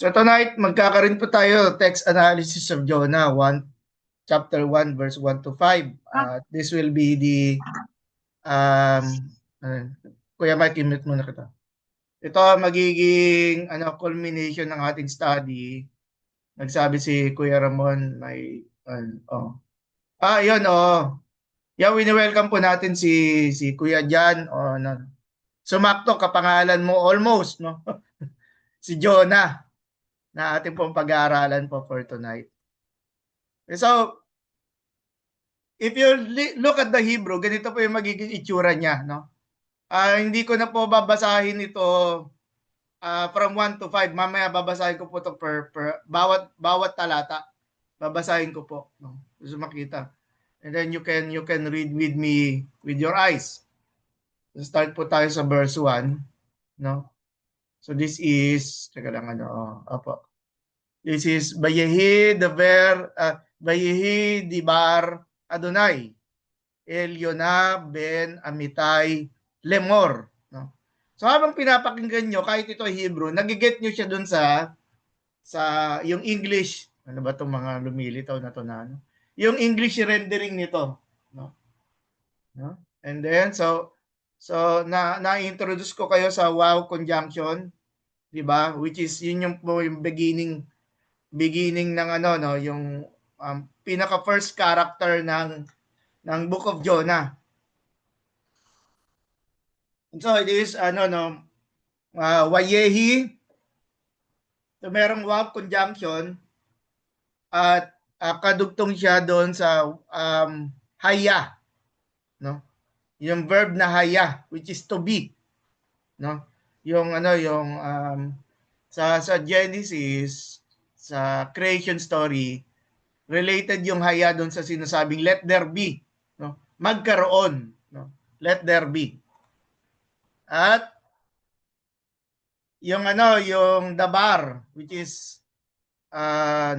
So tonight, magkakaroon po tayo text analysis of Jonah 1, chapter 1, verse 1 to 5. This will be the, uh, Kuya Mike, i-mute muna kita. Ito magiging culmination ng ating study. Nagsabi si Kuya Ramon, may, yun, Yeah, wini-welcome po natin si Kuya Jan. Sumakto, kapangalan mo almost, no? Si Jonah na ating pong pag-aaralan po for tonight. So, if you look at the Hebrew, ganito po yung magiging itsura niya, no? Hindi ko na po babasahin ito from 1 to 5. Mamaya babasahin ko po ito per bawat talata. Babasahin ko po, no? Gusto makita. And then you can read with me with your eyes. So start po tayo sa verse 1, no? So this is, teka lang opo. This is Vayehi Dibar Adonai Yonah ben Amitai Lemor, no? So habang pinapakinggan nyo, kahit ito ay Hebrew, nagiget nyo siya dun sa yung English, ano ba itong mga lumilitaw na to na, no? Yung English rendering nito, no? No? And then so na-introduce ko kayo sa wow conjunction, 'di ba? Which is yun yung beginning ng no, yung pinaka first character ng Book of Jonah. And so it is Wayehi. So merong wow conjunction at kadugtong siya doon sa haya, no? Yung verb na haya, which is to be, no? Yung sa Genesis, sa creation story, related yung haya doon sa sinasabing let there be, no? Magkaroon, no? Let there be. At yung yung dabar, which is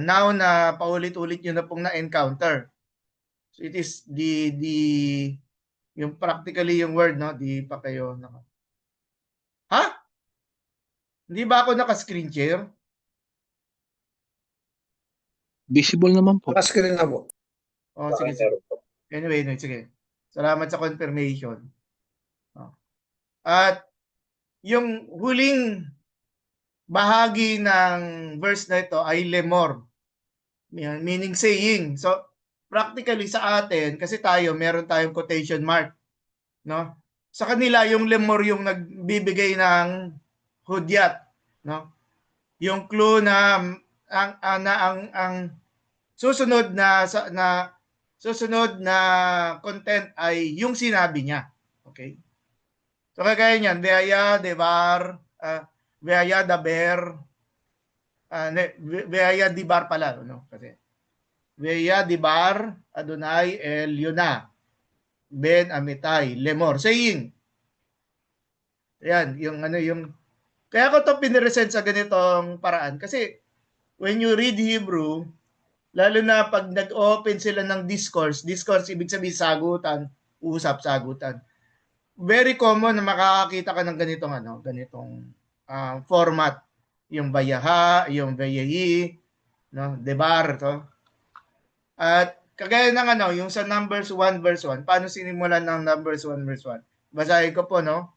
now na paulit-ulit yun na pong na-encounter. So it is yung practically yung word, no? Di pa kayo Ha? Hindi ba ako naka-screen share? Visible naman po. Naka-screen na po. Sige. Anyway, sige. Salamat sa confirmation. At yung huling bahagi ng verse na ito ay lemor, meaning saying. So practically sa atin, kasi meron tayong quotation mark, no? Sa kanila yung lemor yung nagbibigay ng hudyat, no? Yung clue na ang susunod na content ay yung sinabi niya. Okay? So kagaya niyan, Veaya Devar, Veaya Daber, Veaya Dibar pala, no? Kasi Veaya Dibar Adonai El Yonah ben Amitai Lemor, saying. Yan, yung kaya ko to piniresent sa ganitong paraan kasi when you read Hebrew, lalo na pag nag-open sila ng discourse ibig sabihin sagutan, usap-sagutan. Very common na makakakita ka ng ganitong format. Yung bayaha, yung bayahi, no, debar to. At kagaya ng yung sa Numbers 1 verse 1, paano sinimulan ng Numbers 1 verse 1? Basahin ko po, no?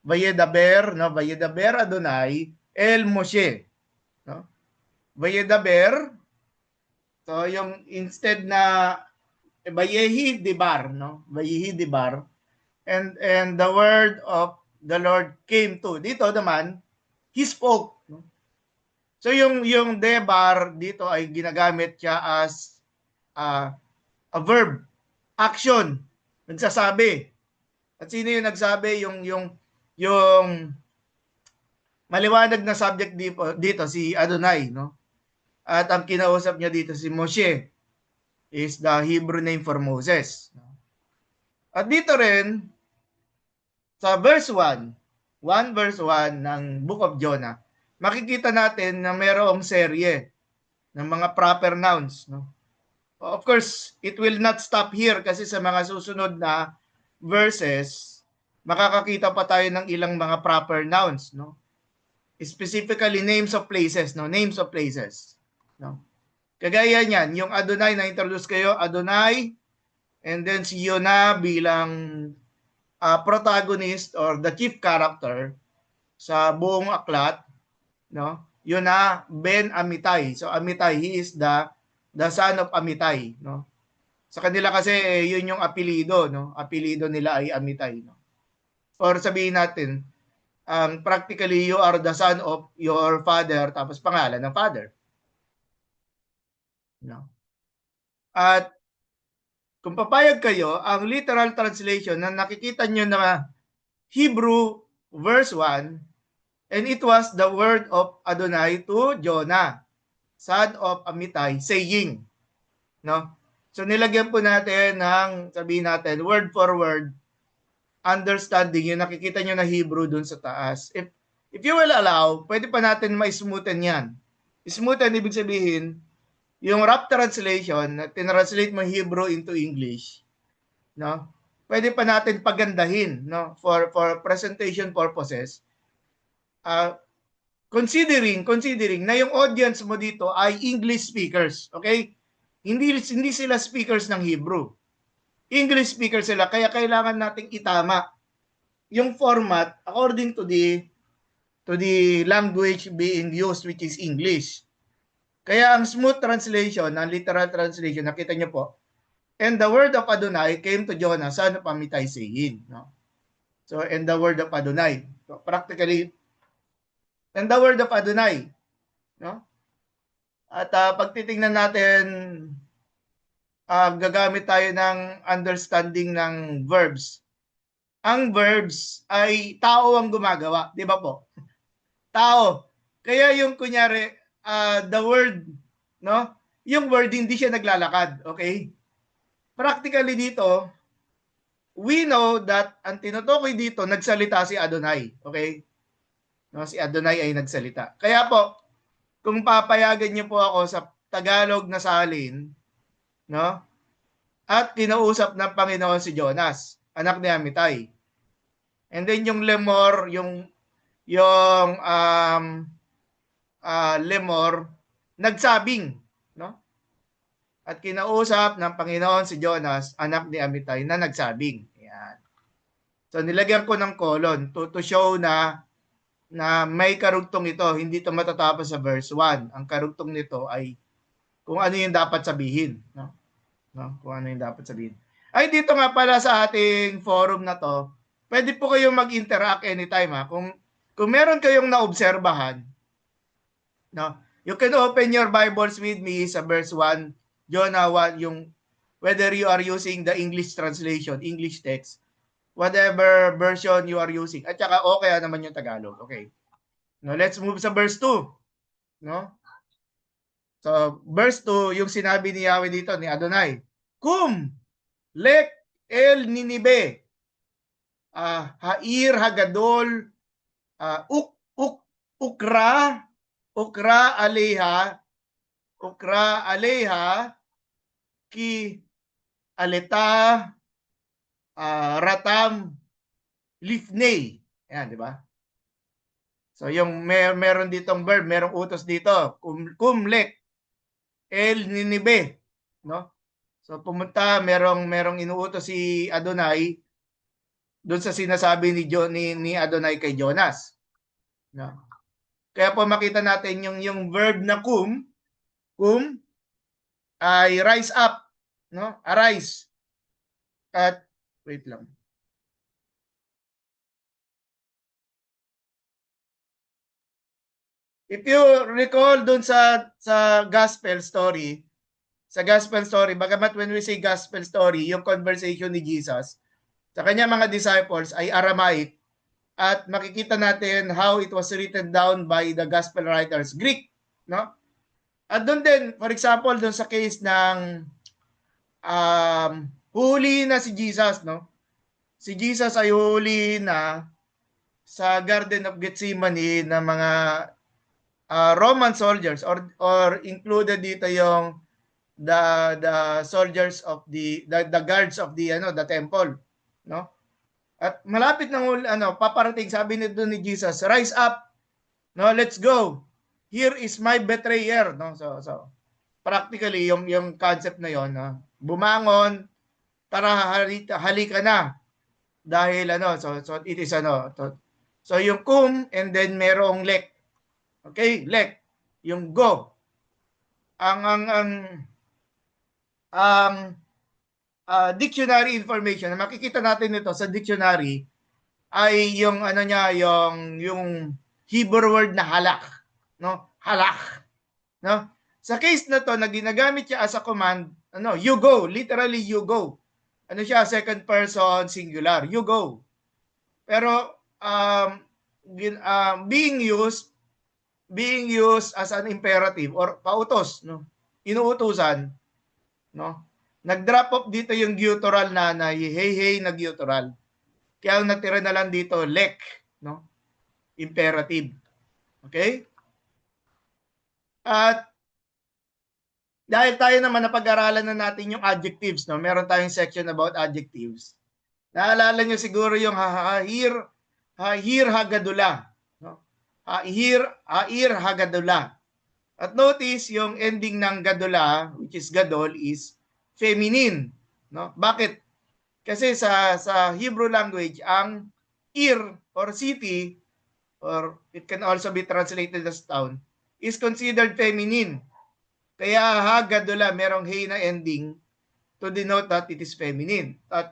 Vayedaber, no? Vayedaber Adonai El Moshe, no? Vayedaber, so yung instead na Vayehi Dibar, no? Vayehi Dibar, and the word of the Lord came to. Dito naman, He spoke, no? So yung debar dito ay ginagamit siya as a verb, action, nagsasabi. At sino yung nagsabi? Yung maliwanag na subject dito si Adonai, no? At ang kinausap niya dito si Moshe is the Hebrew name for Moses. At dito rin sa verse 1 verse 1 ng Book of Jonah, makikita natin na mayroong serye ng mga proper nouns, no? Of course, it will not stop here kasi sa mga susunod na verses, makakakita pa tayo ng ilang mga proper nouns, no? specifically names of places, no? Names of places, no? Kagaya niyan, yung Adonai na introduce kayo, Adonai, and then si Yona bilang protagonist or the chief character sa buong aklat, no? Yona ben Amittai. So Amittai, he is the son of Amittai, no? Sa kanila kasi yun yung apelyido, no? Apelyido nila ay Amittai, no? Or sabihin natin, practically you are the son of your father tapos pangalan ng father. No? At kung papayag kayo, ang literal translation na nakikita nyo na Hebrew verse 1, and it was the word of Adonai to Jonah, son of Amittai, saying. No? So nilagyan po natin ng, sabihin natin, word for word, understanding, yung nakikita nyo na Hebrew dun sa taas. If you will allow, pwede pa natin ma-smoothen yan. Smoothen, ibig sabihin, yung rough translation, na tinranslate mo Hebrew into English, no? Pwede pa natin pagandahin, no? For presentation purposes. Considering na yung audience mo dito ay English speakers, okay? Hindi sila speakers ng Hebrew. English speakers sila, kaya kailangan nating itama yung format according to the language being used, which is English. Kaya ang smooth translation, ang literal translation, nakita nyo po, and the word of Adonai came to Jonah, son of Amittai, saying. No? So, and the word of Adonai. So, practically, and the word of Adonai. No? At pag titingnan natin, gagamit tayo ng understanding ng verbs. Ang verbs ay tao ang gumagawa, di ba po? Tao. Kaya yung kunyari, the word, no? Yung word hindi siya naglalakad, okay? Practically dito, we know that ang tinutukoy dito, nagsalita si Adonai, okay? No, si Adonai ay nagsalita. Kaya po, kung papayagan niyo po ako sa Tagalog na salin, no? At kinausap ng Panginoon si Jonas, anak ni Amittai. And then yung lemor, yung lemor, nagsabing, no? At kinausap ng Panginoon si Jonas, anak ni Amittai, na nagsabing. Yan. So nilagyan ko ng colon to show na may karugtong ito, hindi ito matatapos sa verse 1. Ang karugtong nito ay kung ano yung dapat sabihin, no? No? Kung ano yung dapat sabihin. Ay dito nga pala sa ating forum na to, pwede po kayong mag-interact anytime, ha. Kung meron kayong naobserbahan, no? You can open your Bibles with me sa verse 1, Jonah 1, yung whether you are using the English translation, English text, whatever version you are using. At saka okay naman yung Tagalog. Okay. Now let's move sa verse 2, no? So, verse 2, yung sinabi ni Yahweh dito, ni Adonai, Kum, lek el ninibe, hair hagadol, ukra aleha, ki aleta, ratam, lifnei. Yan, di ba? So, yung meron ditong verb, merong utos dito, kumlek, el ninibe, no? So pumunta, merong inuutos si Adonai doon sa sinasabi ni Adonai kay Jonas. No? Kaya po makita natin yung verb na kum ay rise up, no? Arise. At wait lang. If you recall doon sa gospel story, bagamat when we say gospel story, yung conversation ni Jesus sa kanyang mga disciples ay Aramaic, at makikita natin how it was written down by the gospel writers, Greek, no? At doon din, for example, doon sa case ng huli na si Jesus, no? Si Jesus ay huli na sa Garden of Gethsemane ng mga Roman soldiers, or included dito yung the soldiers of the guards of the temple, no? At malapit nang paparating, sabi nito ni Jesus, rise up, No, let's go. Here is my betrayer, no? So practically yung concept na yon, no? Bumangon, tara halika na dahil ano, so it is ano, so yung cum and then merong lek. Okay, lek, yung go. Ang dictionary information na makikita natin nito sa dictionary ay yung ano niya, yung Hebrew word na halak, no? Halak, no? Sa case na to na ginagamit siya as a command, ano, you go, literally you go. Ano siya, second person singular, you go. Pero being used as an imperative or pautos, no? Inuutusan, no? Nag-drop off dito yung guttural na hey hey na guttural. Kaya ang natira na lang dito lek, no? Imperative. Okay? At dahil tayo naman napag-aralan na natin yung adjectives, no? Meron tayong section about adjectives. Naalala niyo siguro yung hahir hagadula, no? Hahir hagadula. At notice yung ending ng gadula, which is gadol, is feminine, no? Bakit? Kasi sa Hebrew language, ang ir or city, or it can also be translated as town, is considered feminine. Kaya hagadula, merong hey na ending to denote that it is feminine. At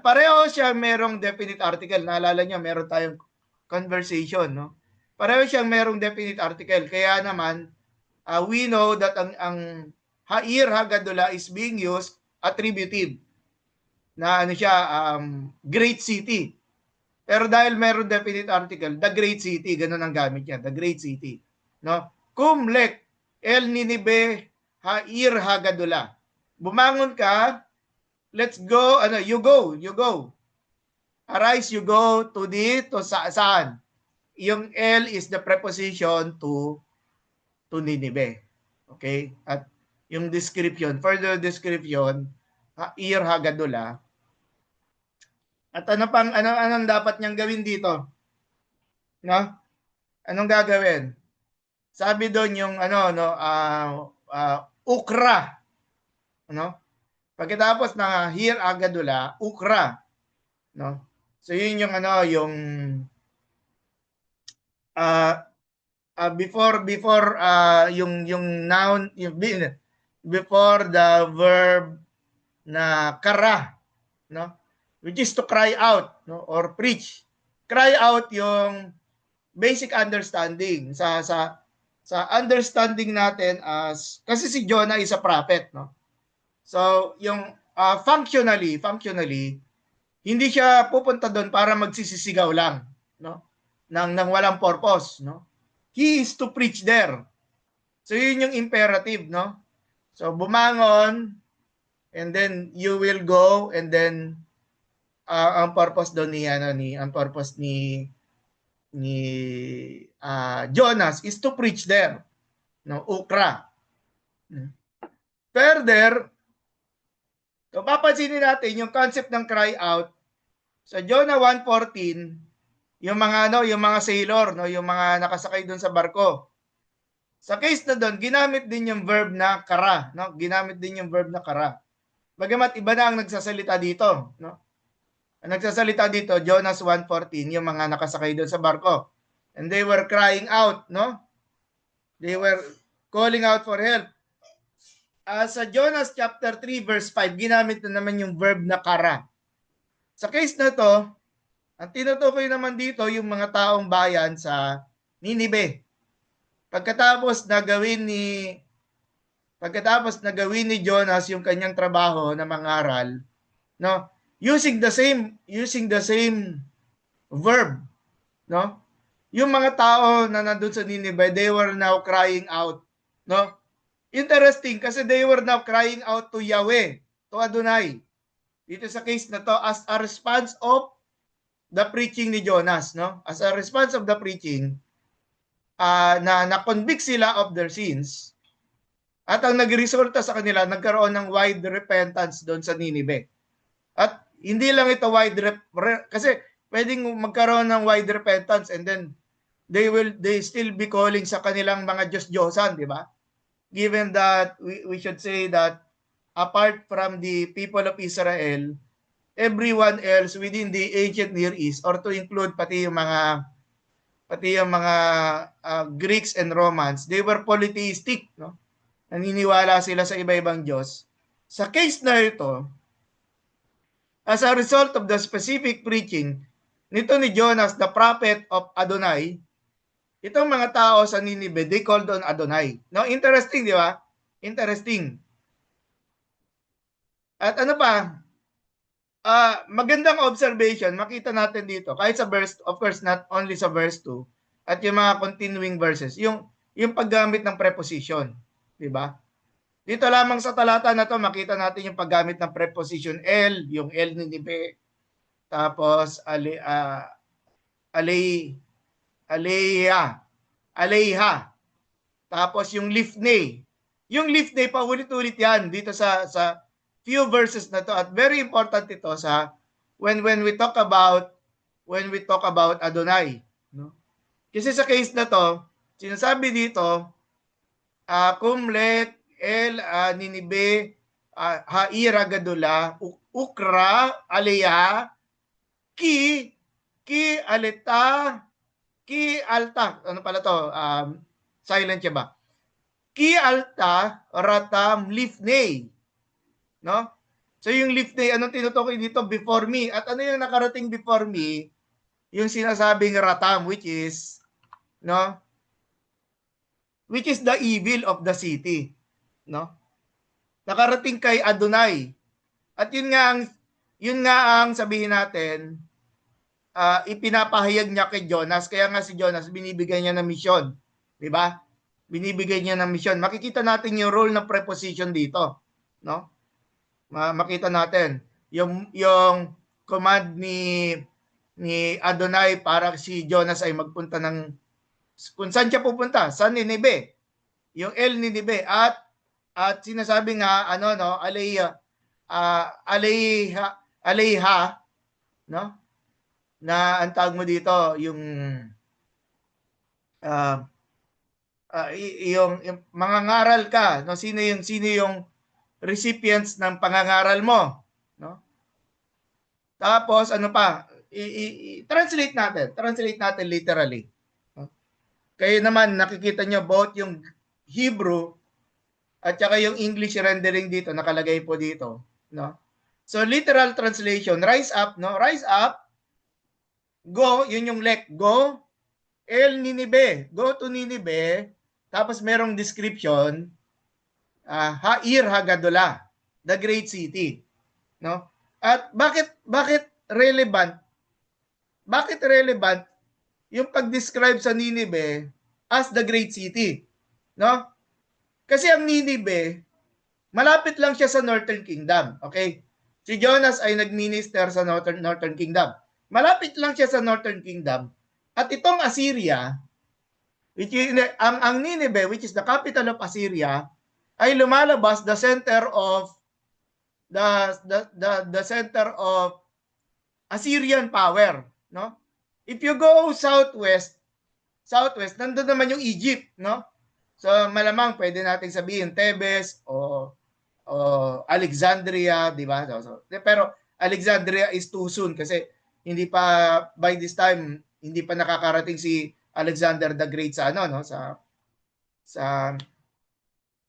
pareho siya merong definite article. Naalala niyo, meron tayong conversation, no? Pareho siyang merong definite article. Kaya naman, we know that ang ha'ir hagadula is being used attributive na ano siya, great city. Pero dahil meron definite article, the great city, ganun ang gamit niya, the great city. No? Kumlek, el ninibe, ha'ir hagadula. Bumangon ka, let's go, ano, you go. Arise, you go to saan? Yung el is the preposition to Ninibe. Okay? At yung description, further description, ha'ir hagadula. At anong dapat niyang gawin dito? No? Anong gagawin? Sabi doon yung ano no, ukra. No? Pagkatapos na hir agadula, ukra. No? So yun yung ano, yung before yung noun, yung before the verb na kara, no? Which is to cry out, no, or preach. Cry out yung basic understanding sa understanding natin, as kasi si Jonah is a prophet, no. So yung functionally hindi siya pupunta doon para magsisisigaw lang, no, nang walang purpose, no. He is to preach there. So yun yung imperative, no. So bumangon, and then you will go, and then ang purpose doon ang purpose ni Jonas is to preach there, no, ukra. Further, kung papansinin natin yung concept ng cry out sa Jonah 1:14, yung mga sailor, no, yung mga nakasakay doon sa barko. Sa case na doon, ginamit din yung verb na kara, no? Ginamit din yung verb na kara. Bagamat iba na ang nagsasalita dito, no? Ang nagsasalita dito, Jonas 1:14, yung mga nakasakay doon sa barko. And they were crying out, no? They were calling out for help. Sa Jonas chapter 3 verse 5, ginamit na naman yung verb na kara. Sa case na to, ang tinutukoy naman dito yung mga taong bayan sa Ninibe. Pagkatapos na gawin ni Jonas yung kanyang trabaho na mangaral, no? Using the same verb, no? Yung mga tao na nandun sa Nineveh, they were now crying out, no? Interesting kasi they were now crying out to Yahweh, to Adonai. Dito sa case na to, as a response of the preaching ni Jonas, no? As a response of the preaching, na-convict sila of their sins. At ang nagresulta sa kanila, nagkaroon ng wide repentance doon sa Nineveh. At hindi lang ito kasi pwedeng magkaroon ng wide repentance and then they still be calling sa kanilang mga Diyos-Diyosan, di ba? Given that we should say that apart from the people of Israel, everyone else within the ancient Near East, or to include pati yung mga Greeks and Romans, they were polytheistic, no? Naniniwala sila sa iba-ibang Diyos. Sa case na ito, as a result of the specific preaching nito ni Jonas, the prophet of Adonai, itong mga tao sa Nineveh, they called on Adonai. No, interesting, di ba? Interesting. At ano pa, magandang observation, makita natin dito, kahit sa verse, of course, not only sa verse 2, at yung mga continuing verses, yung paggamit ng preposition, di ba? Dito lamang sa talata na to, makita natin yung paggamit ng preposition el, yung el ni Nibe, tapos aleiha, tapos yung lifnei. Yung lifnei, paulit-ulit yan dito sa few verses na to, at very important ito sa when we talk about Adonai, no? Kasi sa case na to, sinasabi dito, kumlet el ninibe haira gadula ukra aleya ki aleta ki alta, ano pala to, silent siya ba, ki alta ratam lifnei, no? So yung lifnei, anong tinutukoy dito? Before me. At ano yung nakarating before me? Yung sinasabing ratam, which is, no, which is the evil of the city, no? Nakarating kay Adonai. At yun nga ang sabihin natin, ipinapahayag niya kay Jonas. Kaya nga si Jonas, binibigay niya ng misyon. Di ba? Binibigay niya ng misyon. Makikita natin yung role ng preposition dito, no? Makita natin yung command ni Adonai para si Jonas ay magpunta ng, kung saan siya pupunta? Sa Nineveh. Yung El Nineveh. At sinasabi nga, aleiha, no? Na ang tawag mo dito, yung mangangaral ka, no? Sino yung recipients ng pangangaral mo, no? Tapos ano pa? Translate natin literally. No? Kayo naman nakikita nyo both yung Hebrew at saka yung English rendering dito, nakalagay po dito, no? So literal translation, rise up, no? Rise up, go, yun yung lek, go, El Nineveh, go to Nineveh, tapos merong description, Hair Hagadola, the great city, no? At bakit relevant? Bakit relevant yung pag-describe sa Nineveh as the great city, no? Kasi ang Nineveh, malapit lang siya sa Northern Kingdom, okay? Si Jonas ay nag-minister sa Northern Kingdom. Malapit lang siya sa Northern Kingdom. At itong Assyria, which is, ang Nineveh, which is the capital of Assyria, ay lumalabas the center of Assyrian power, no? If you go southwest, nandun naman yung Egypt, no? So malamang pwede nating sabihin Thebes o Alexandria, di ba? So, pero Alexandria is too soon kasi hindi pa, by this time hindi pa nakakarating si Alexander the Great sa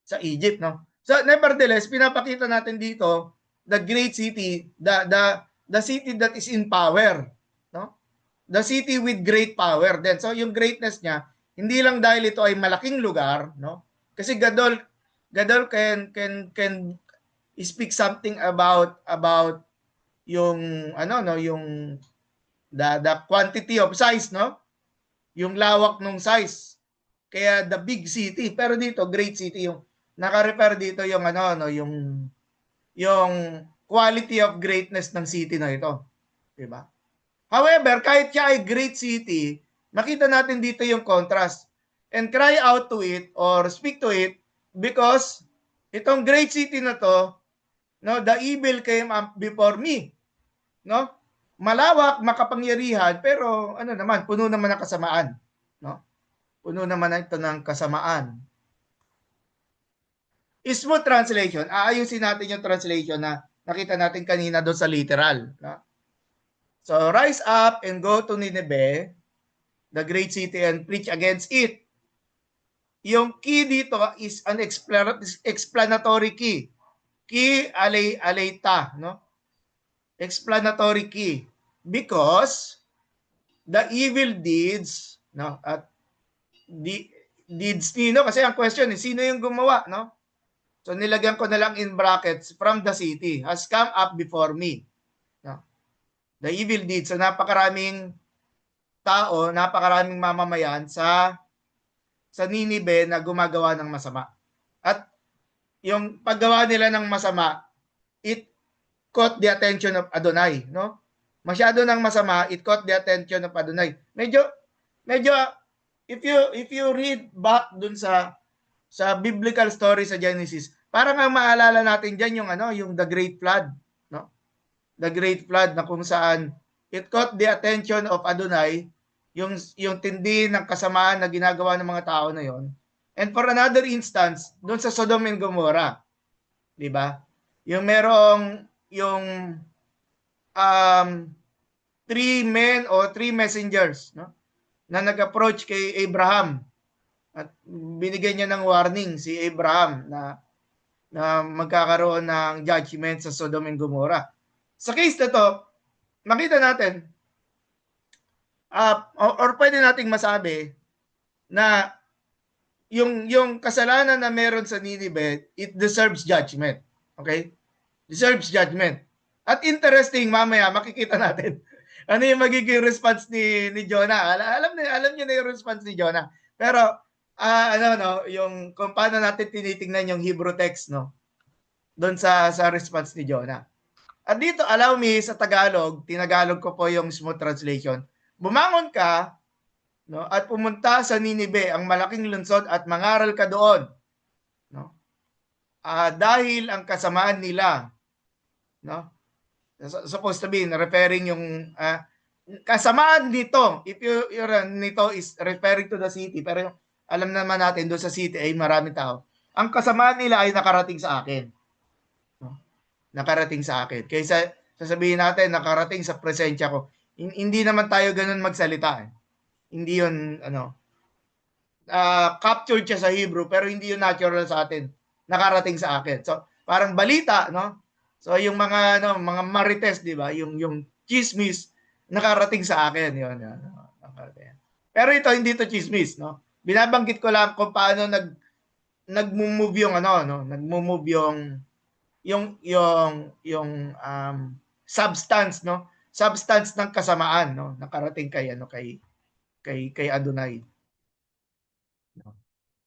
sa Egypt, no? So nevertheless, pinapakita natin dito the great city, the city that is in power, no? The city with great power. Then so yung greatness niya, hindi lang dahil ito ay malaking lugar, no? Kasi Gadol can speak something about yung yung the quantity of size, no? Yung lawak ng size. Kaya the big city, pero dito great city, yung naka-refer dito yung yung quality of greatness ng city na ito, di ba? However, kahit siya ay great city, makita natin dito yung contrast. And cry out to it or speak to it because itong great city na to, no, the evil came up before me, no? Malawak, makapangyarihan, pero ano naman, puno naman ng kasamaan, no? puno naman ito ng kasamaan. Smooth translation, aayusin natin yung translation na nakita natin kanina doon sa literal. No? So, rise up and go to Nineveh, the great city, and preach against it. Yung key dito is an explanatory key. Key aleta, no? Explanatory key. Because the evil deeds, no? At deeds nino, kasi ang question is, sino yung gumawa, no? So, nilagyan ko na lang in brackets, from the city, has come up before me. No? The evil deeds. So, napakaraming tao, napakaraming mamamayan sa Ninive na gumagawa ng masama. At yung paggawa nila ng masama, it caught the attention of Adonai, no? Masyado ng masama, it caught the attention of Adonai. Medyo if you read back dun sa biblical story sa Genesis, parang ang maalala natin diyan yung yung the great flood, no? The great flood na kung saan it caught the attention of Adonai, yung tindi ng kasamaan na ginagawa ng mga tao na yon. And for another instance, doon sa Sodom and Gomorrah, 'di ba? Yung merong three men o three messengers, no? Na nag-approach kay Abraham at binigyan niya ng warning si Abraham na magkakaroon ng judgment sa Sodom and Gomorrah. Sa case na to, makita natin or pwede nating masabi na yung kasalanan na meron sa Nineveh, it deserves judgment. Okay? Deserves judgment. At interesting, mamaya makikita natin ano yung magiging response ni Jonah. Alam niyo na yung response ni Jonah. Pero yung kung paano natin tinitingnan yung Hebrew text, no? Doon sa response ni Jonah. At dito, allow me sa Tagalog, tinagalog ko po yung smooth translation. Bumangon ka, no, at pumunta sa Ninive, ang malaking lungsod, at mangaral ka doon, no? Dahil ang kasamaan nila, no? Supposed to be referring yung kasamaan nito, if nito is referring to the city, pero alam naman natin doon sa city ay maraming tao. Ang kasamaan nila ay nakarating sa akin. No? Nakarating sa akin. Kaysa sasabihin natin nakarating sa presensya ko. Hindi naman tayo ganun magsalita. Hindi yun captured siya sa Hebrew pero hindi yun natural sa atin. Nakarating sa akin. So parang balita, no? So yung mga mga marites, 'di ba? Yung chismis nakarating sa akin, 'yon. Pero ito hindi to chismis, no? Binabanggit ko lang kung paano nagmo-move yung nagmo-move yung substance, no? Substance ng kasamaan, no? Nakarating kay Adonai.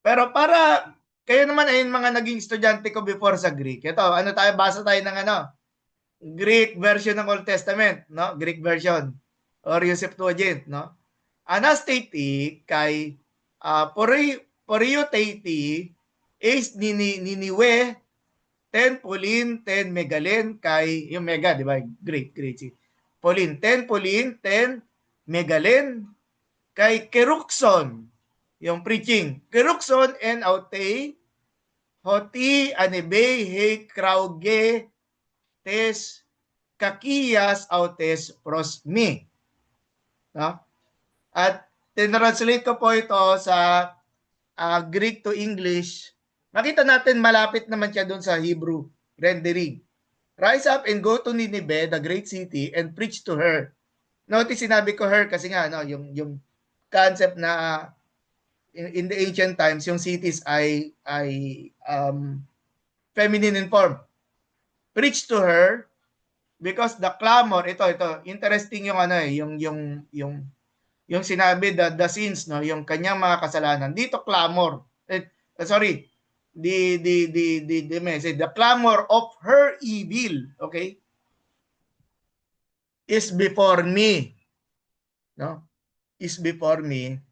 Pero para kayo naman ay mga naging estudyante ko before sa Greek. Ito, basa tayo ng Greek version ng Old Testament, no? Greek version or yung Septuagint, no? Anastati kay Porioteiti is niniwe ten Polin, ten Megalen kay yung mega, di ba? Greek. Polin, ten Megalen kay Keruxon, yung preaching. Keruxon en aute hoti anebe he krauge tes kakiyas autes prosmi. No? At tinranslate ko po ito sa Greek to English. Makita natin malapit naman siya doon sa Hebrew rendering. Rise up and go to Nineveh, the great city, and preach to her. Notice sinabi ko her kasi nga yung concept na in the ancient times yung cities ay feminine in form. Preach to her because the clamor, ito interesting yung yung sinabi the sins, no, yung kanyang mga kasalanan. Dito clamor. The message, the clamor of her evil, okay, is before me. No? Is before me.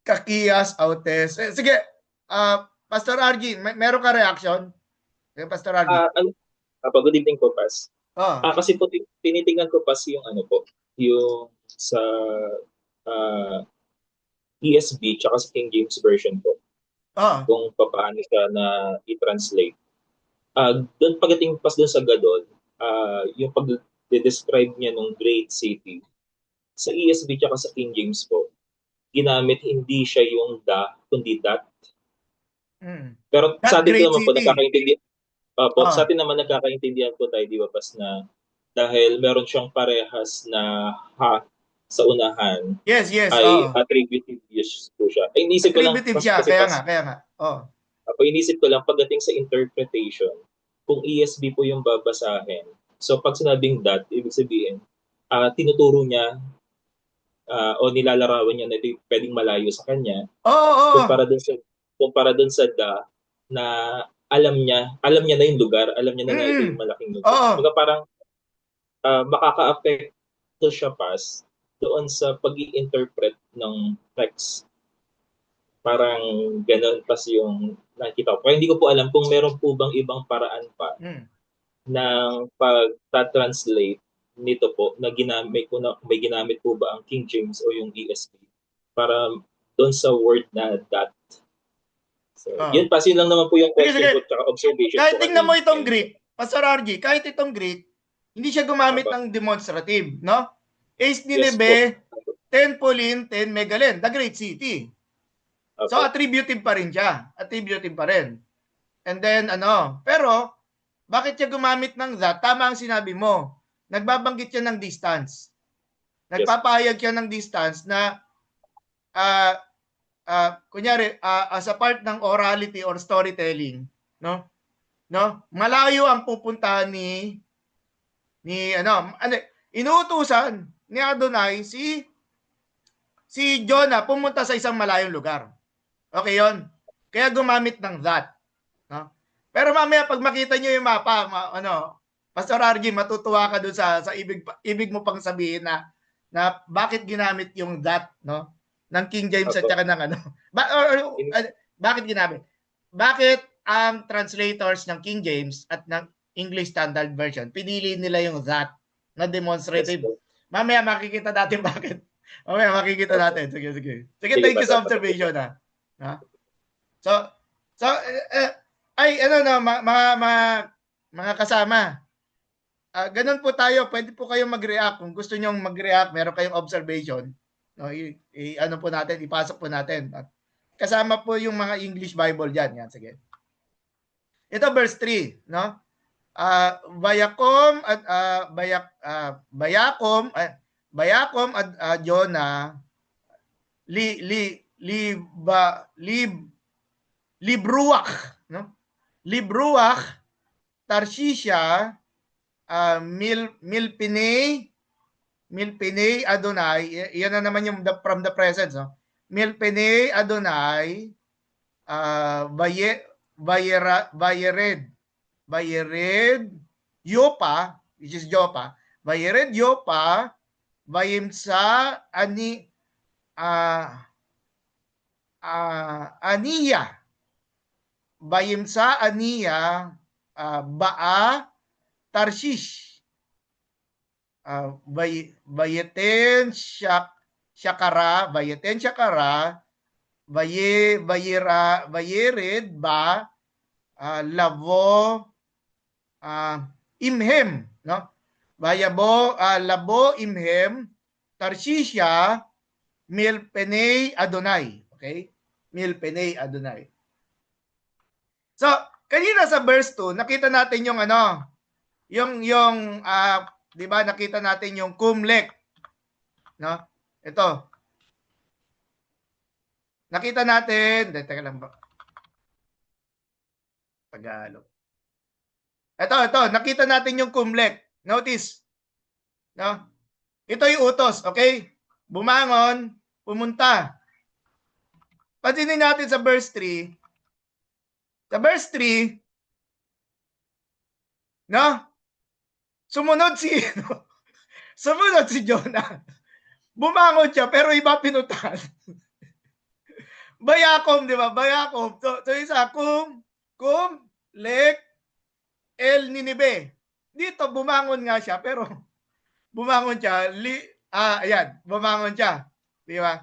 Kakiyas autes. Sige, Pastor Argy, meron ka reaction? Pastor Argy. Good evening po, Pas. Oh. Kasi po tinitingnan ko pas yung yung sa ESV tsaka sa King James Version po Oh. kung paano siya na i-translate. Doon pagdating pas doon sa Gadol, yung pag-describe niya ng great city, sa ESV tsaka sa King James po, ginamit hindi siya yung the, kundi that. Pero sa That atin po great naman po, city. sa Oh. atin naman nagkakaintindihan po tayo, di ba, pas na dahil meron siyang parehas na ha sa unahan, Yes, yes. ay Oh. attributive use po siya. Ay, inisip ko lang, Attributive siya. kasi pas, Kaya nga. Oh. ako inisip ko lang pagdating sa interpretation, kung ESV po yung babasahin, so pag sinabing that, ibig sabihin, tinuturo niya o nilalarawan niya na ito pwedeng malayo sa kanya, Oo, oo. kumpara dun sa the na alam niya na yung lugar, alam niya na ito yung Mm. malaking lugar. Oo. Kumbaga parang makaka-apekto siya pas doon sa pag-i-interpret ng text. Parang ganun pas yung nakita ko. Kaya hindi ko po alam kung meron po bang ibang paraan pa ng pag-translate nito po na may ginamit po ba ang King James o yung ESV para doon sa word na that. So, Oh. yun lang naman po yung Sige, question sige. ko tsaka observation Kahit ko tingnan mo kanina. itong Greek, Pastor RG, kahit itong Greek, hindi siya gumamit Aba, ng demonstrative, no? Ace yes po. Nineve, 10 Polin, 10 Megalen, the great city. So Apo. attributive pa rin siya. Attributive pa rin. And then pero bakit siya gumamit ng that? Tama ang sinabi mo. Nagbabanggit siya ng distance. Yes. Nagpapahayag siya ng distance na kunyari as a part ng orality or storytelling, no? Malayo ang pupuntahan ni inuutusan ni Adonai si Jonah pumunta sa isang malayong lugar. Okay 'yon. Kaya gumamit ng that, no? Pero mamaya pag makita niyo yung mapa, Pastor RG, matutuwa ka dun sa ibig mo pang sabihin na bakit ginamit yung that, no? Ng King James at Apo. saka ng bakit ginamit? Bakit ang translators ng King James at ng English Standard Version pinili nila yung that na demonstrative? Yes, Mamaya makikita natin bakit. Mamaya makikita Apo. natin. Sige. Sige, Sige thank pa, you sa tatanong ko po. observation ha. So ay mga kasama. Ganun po tayo. Pwede po kayong mag-react kung gusto niyo mag-react, meron kayong observation. No, ano po natin, ipasok po natin. At kasama po yung mga English Bible diyan. Yan, sige. Ito verse 3, no? Bayakom at Bayakom at Jonah libruach, no? Libruach Tarshisha Milpinei Adonai, yan na naman yung from the presence, no? Milpinei Adonai Bayered Yopa, which is Jopa, Bayered Yopa, Bayimsa Aniya, Bayimsa Aniya, Baa Tarshish, Bayeten Shakara, Bayered ba, Lavo, Imhem, no? Labo Imhem, Tarshisha, Milpenei Adonai. Okay? Milpenei Adonai. So, kanina sa verse 2, nakita natin yung di ba, nakita natin yung kumlek, no? Ito. Nakita natin, teka lang ba? Tagalog. Ito, nakita natin yung kumlek. Notice, no? Ito yung utos, okay? Bumangon, pumunta. Pansinin natin sa verse 3. Sa verse 3, no? Sumunod si Jonah. Bumangon siya pero iba pinuntahan. Bayakom, di ba? Bayakom. So isa, lek, el Ninibe. Dito bumangon nga siya pero bumangon siya, bumangon siya. Di ba?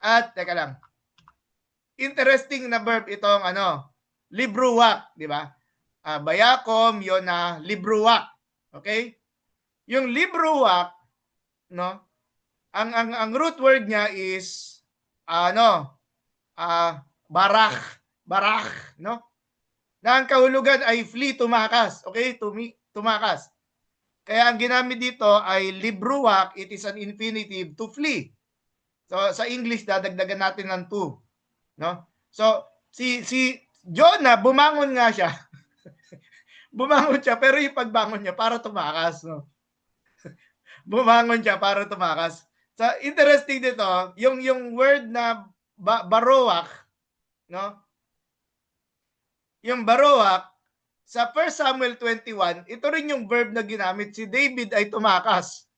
At teka lang. Interesting na verb itong libruwak, di ba? Bayakom, yon na libruwak. Okay? Yung libruwak, no? Ang root word niya is barak, no? Na ang kahulugan ay flee, tumakas. Okay? Tumakas. Kaya ang ginamit dito ay libruwak, it is an infinitive to flee. So sa English dadagdagan natin ng to, no? So si Jonah bumangon nga siya. Bumangon siya pero yung pagbangon niya para tumakas, no? Bumangon siya para tumakas. So interesting dito, yung word na baroak, no? Yung baroak sa 1 Samuel 21, ito rin yung verb na ginamit. Si David ay tumakas.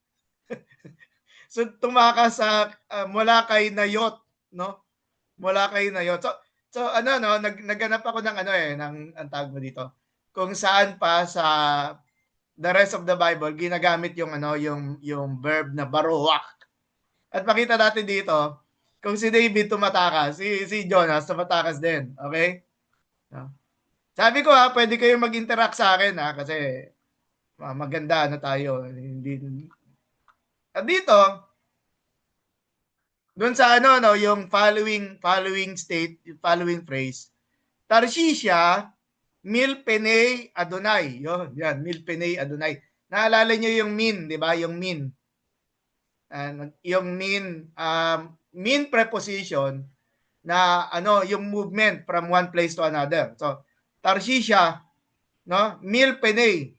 So tumakas sa mula kay Nayot, no? Mula kay Nayot. So nagganap ako ng ng ang tawag mo dito. Kung saan pa sa the rest of the Bible ginagamit yung yung verb na baroak. At makita natin dito kung si David tumatakas, si Jonas tumatakas din, okay? No? Sabi ko pwede kayong mag-interact sa akin kasi maganda tayo. Hindi at dito doon sa yung following following phrase. Tarshisha milpenei Adonai. Yan, milpenei Adonai. Naalala niyo yung min, 'di ba? Yung min. Yung min preposition na yung movement from one place to another. So Tarshisha, no? Milpenei,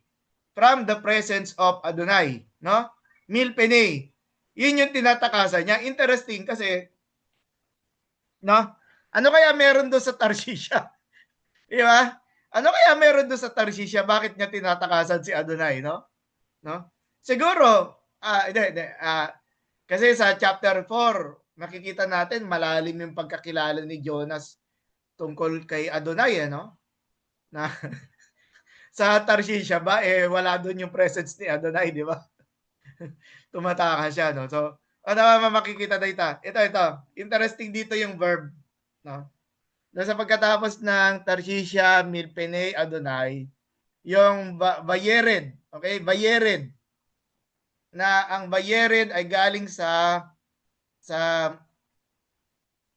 from the presence of Adonai, no? Milpenei. Yun yung tinatakasan niya. Interesting kasi, no? Ano kaya meron doon sa Tarshisha? Di ba? Ano kaya meron doon sa Tarshisha? Bakit niya tinatakasan si Adonai, no? No? Siguro, kasi sa chapter 4, makikita natin malalim yung pagkakilala ni Jonas tungkol kay Adonai, no? Na sa Tarshisha ba wala doon yung presence ni Adonai, di ba? Tumataka siya, no? So, makikita dito. Ito. Interesting dito yung verb, no? Sa pagkatapos ng Tarshisha milpenei Adonai, yung bayered, okay? Bayered. Na ang bayered ay galing sa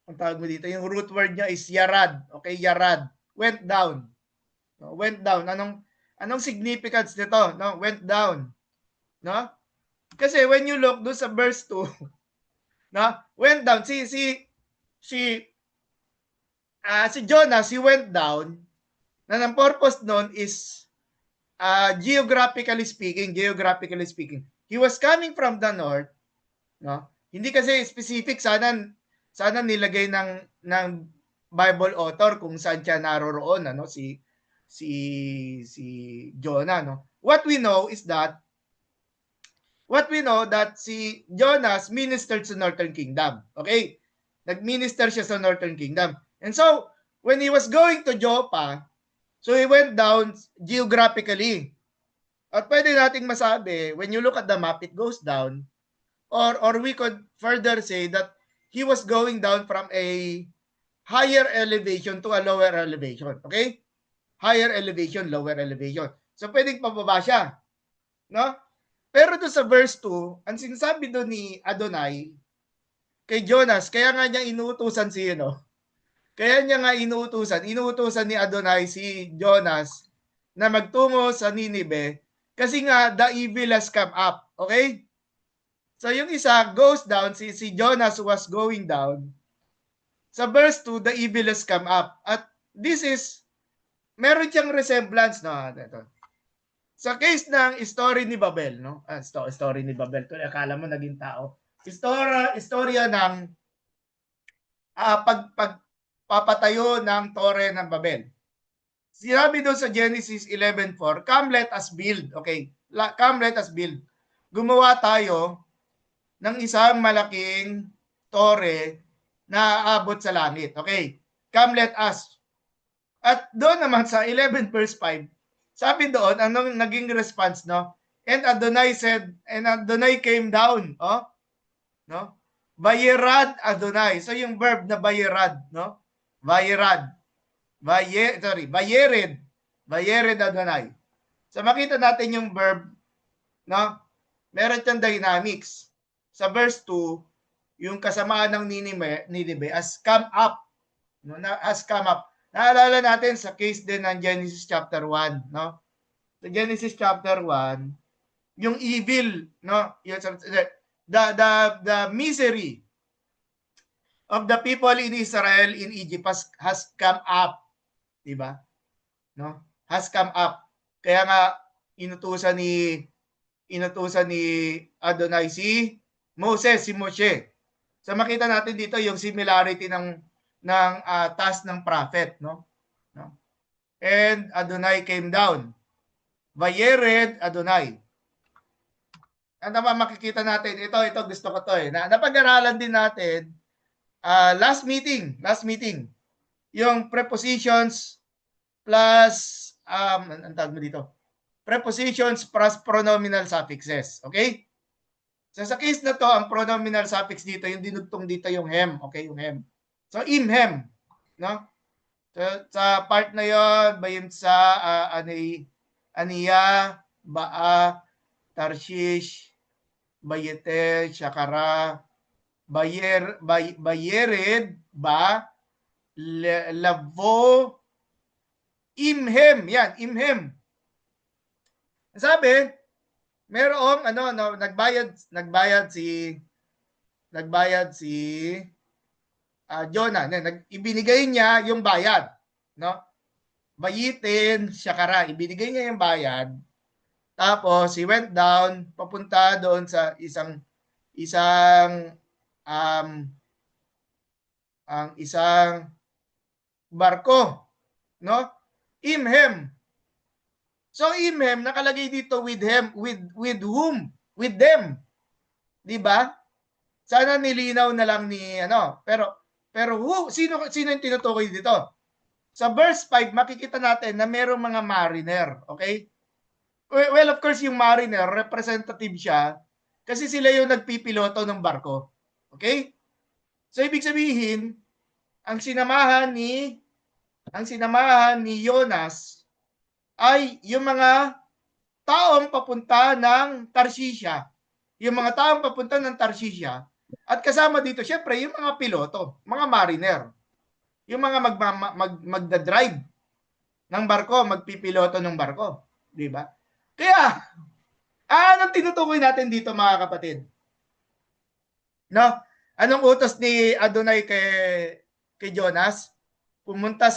ang tawag mo dito, yung root word niya is yarad, okay? Yarad. Went down. No? Went down. Anong significance nito? No? Went down. No? Kasi when you look do sa verse 2, no? Went down. Si Jonas, he went down. Na ang purpose nun is geographically speaking. He was coming from the north, no? Hindi kasi specific sana nilagay ng Bible author kung saan siya naroroon, si Jonah, no? What we know that si Jonas ministered sa Northern Kingdom. Okay? Nag-minister siya sa Northern Kingdom. And so, when he was going to Joppa, so he went down geographically. At pwede nating masabi, when you look at the map, it goes down. Or we could further say that he was going down from a higher elevation to a lower elevation. Okay? Higher elevation, lower elevation. So, pwedeng pababa siya. No? Pero doon sa verse 2, ang sinasabi doon ni Adonai kay Jonas, kaya nga niya inuutusan inuutusan ni Adonai si Jonas na magtungo sa Ninive kasi nga the evil has come up. Okay? So yung isa goes down, si Jonas was going down. Sa verse 2, the evil has come up. At this is, meron siyang resemblance, no? Ito. Sa case ng story ni Babel, no? Story ni Babel. Kung akala mo naging tao. Istorya ng pagpapatayo ng Tore ng Babel. Sinabi doon sa Genesis 11:4, come let us build. Okay, come let us build. Gumawa tayo ng isang malaking tore na aabot sa langit. Okay, come let us. At doon naman sa 11 verse 5, sabi doon, anong naging response, no? And Adonai said, and Adonai came down, no? Vayerad Adonai. So yung verb na vayerad, no? Vayerad. Vayered. Vayered Adonai. So makita natin yung verb, no? Meron siyang dynamics. Sa verse 2, yung kasamaan ng Ninive has come up, no? Has come up. Naalala natin sa case din ng Genesis chapter 1, no? Sa Genesis chapter 1, yung evil, no? The misery of the people in Israel in Egypt has come up, di ba? No? Has come up. Kaya nga inutusan ni Adonai si Moses, si Moshe. So makita natin dito yung similarity ng task ng prophet, no? No? And Adonai came down. Vayered Adonai. Ano ba makikita natin? Ito gusto ko to eh. Napag-aralan din natin last meeting, yung prepositions plus ang tawag mo dito? Prepositions plus pronominal suffixes. Okay? So sa case na to, ang pronominal suffix dito, yung dinugtong dito yung hem. Okay, yung hem. So imhem, no? So, sa part na yon, bayim sa Aniya, Baa, Tarshish, Bayete, Shakara, Bayered, Ba, Lavo, Imhem. Yan, Imhem. Sabi, merong nagbayad si Jonah. Ibinigay niya yung bayad, no? Bayitin, Shakara, ibinigay niya yung bayad. Tapos he went down papunta doon sa isang ang isang barko, no? Imhem. So imhem nakalagay dito with him, with whom? With them. 'Di ba? Sana nilinaw na lang ni pero who, sino yung tinutukoy dito? Sa verse 5 makikita natin na merong mga mariner, okay? Well, of course yung mariner representative siya kasi sila yung nagpipiloto ng barko. Okay? So ibig sabihin, ang sinamahan ni Jonas ay yung mga taong papunta ng Tarshish. Yung mga taong papunta ng Tarshish at kasama dito syempre yung mga piloto, mga mariner. Yung mga magda-drive ng barko, magpipiloto ng barko, di ba? Kaya anong tinutukoy natin dito mga kapatid? No? Anong utos ni Adonai kay Jonas? Pumunta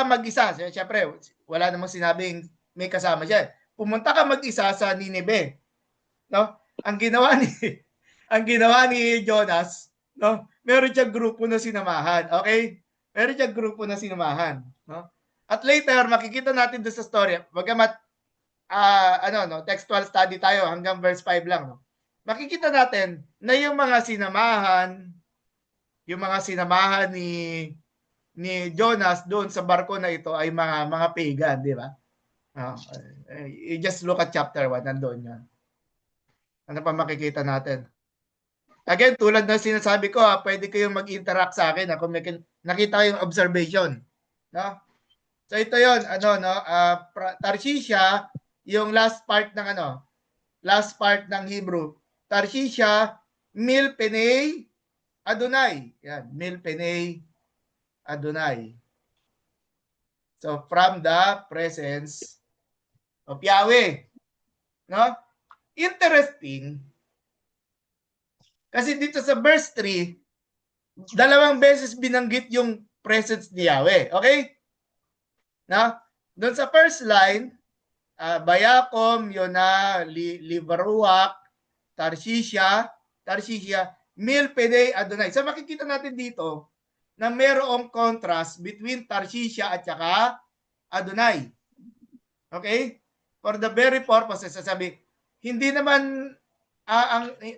mag-isa. Siyempre, wala namang sinabing may kasama siya. Pumunta ka mag-isa sa Ninive. No? Ang ginawa ni Jonas, no? Meron siyang grupo na sinamahan. Okay? Meron siyang grupo na sinamahan, no? At later makikita natin doon sa story, bagamat textual study tayo hanggang verse 5 lang, no? Makikita natin na yung mga sinamahan ni Jonas doon sa barko na ito ay mga pagan, di ba? You just look at chapter 1, nandoon yan. Ano pa makikita natin? Again, tulad ng sinasabi ko, pwede kayong mag-interact sa akin kung may nakita kayong observation, no? So ito 'yon, Tarshisha, yung last part ng Hebrew. Tarshisha, Mil Penei Adonai. Yan, Mil Penei Adonai. So from the presence of Yahweh. No? Interesting. Kasi dito sa verse 3, dalawang beses binanggit yung presence ni Yahweh. Okay? No? Doon sa first line, Bayakom, Yona, Libaruak, Tarshisha, Mil Penei Adonai. So makikita natin dito na mayroong contrast between Tarshisha at saka Adonai. Okay? For the very purposes, sasabi, hindi naman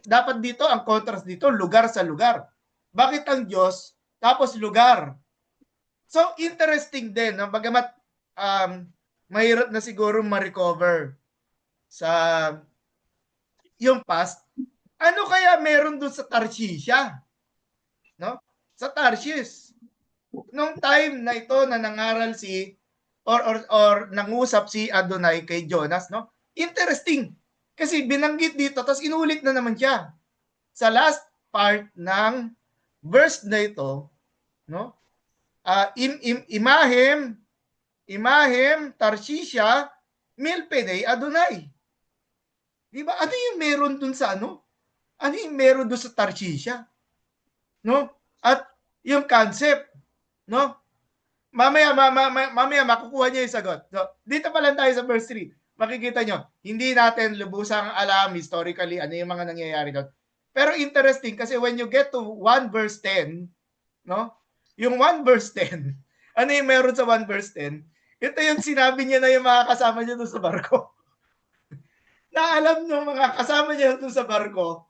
dapat dito, ang contrast dito, lugar sa lugar. Bakit ang Diyos, tapos lugar? So, interesting din, no? Bagamat mahirap na siguro ma-recover sa yung past, ano kaya meron doon sa Tarshish? No? Sa Tarshish. Nung time na ito na nangaral si or nangusap si Adonai kay Jonas, no? Interesting. Kasi binanggit dito, tapos inulit na naman siya. Sa last part ng verse na ito, no? Imahem, Tarshisha, Milpene, Adonai. Di ba? Ano yung meron dun sa ano? Ano yung meron dun sa Tarshisha? No? At yung concept, no? Mamaya makukuha niyo yung sagot. So, dito pa lang tayo sa verse 3. Makikita nyo, hindi natin lubusang alam historically ano yung mga nangyayari doon. Pero interesting kasi when you get to 1 verse 10, no? Yung 1 verse 10, ano yung meron sa 1 verse 10? Ito yung sinabi niya na yung mga kasama niya doon sa barko. Na alam nyo mga kasama niya doon sa barko,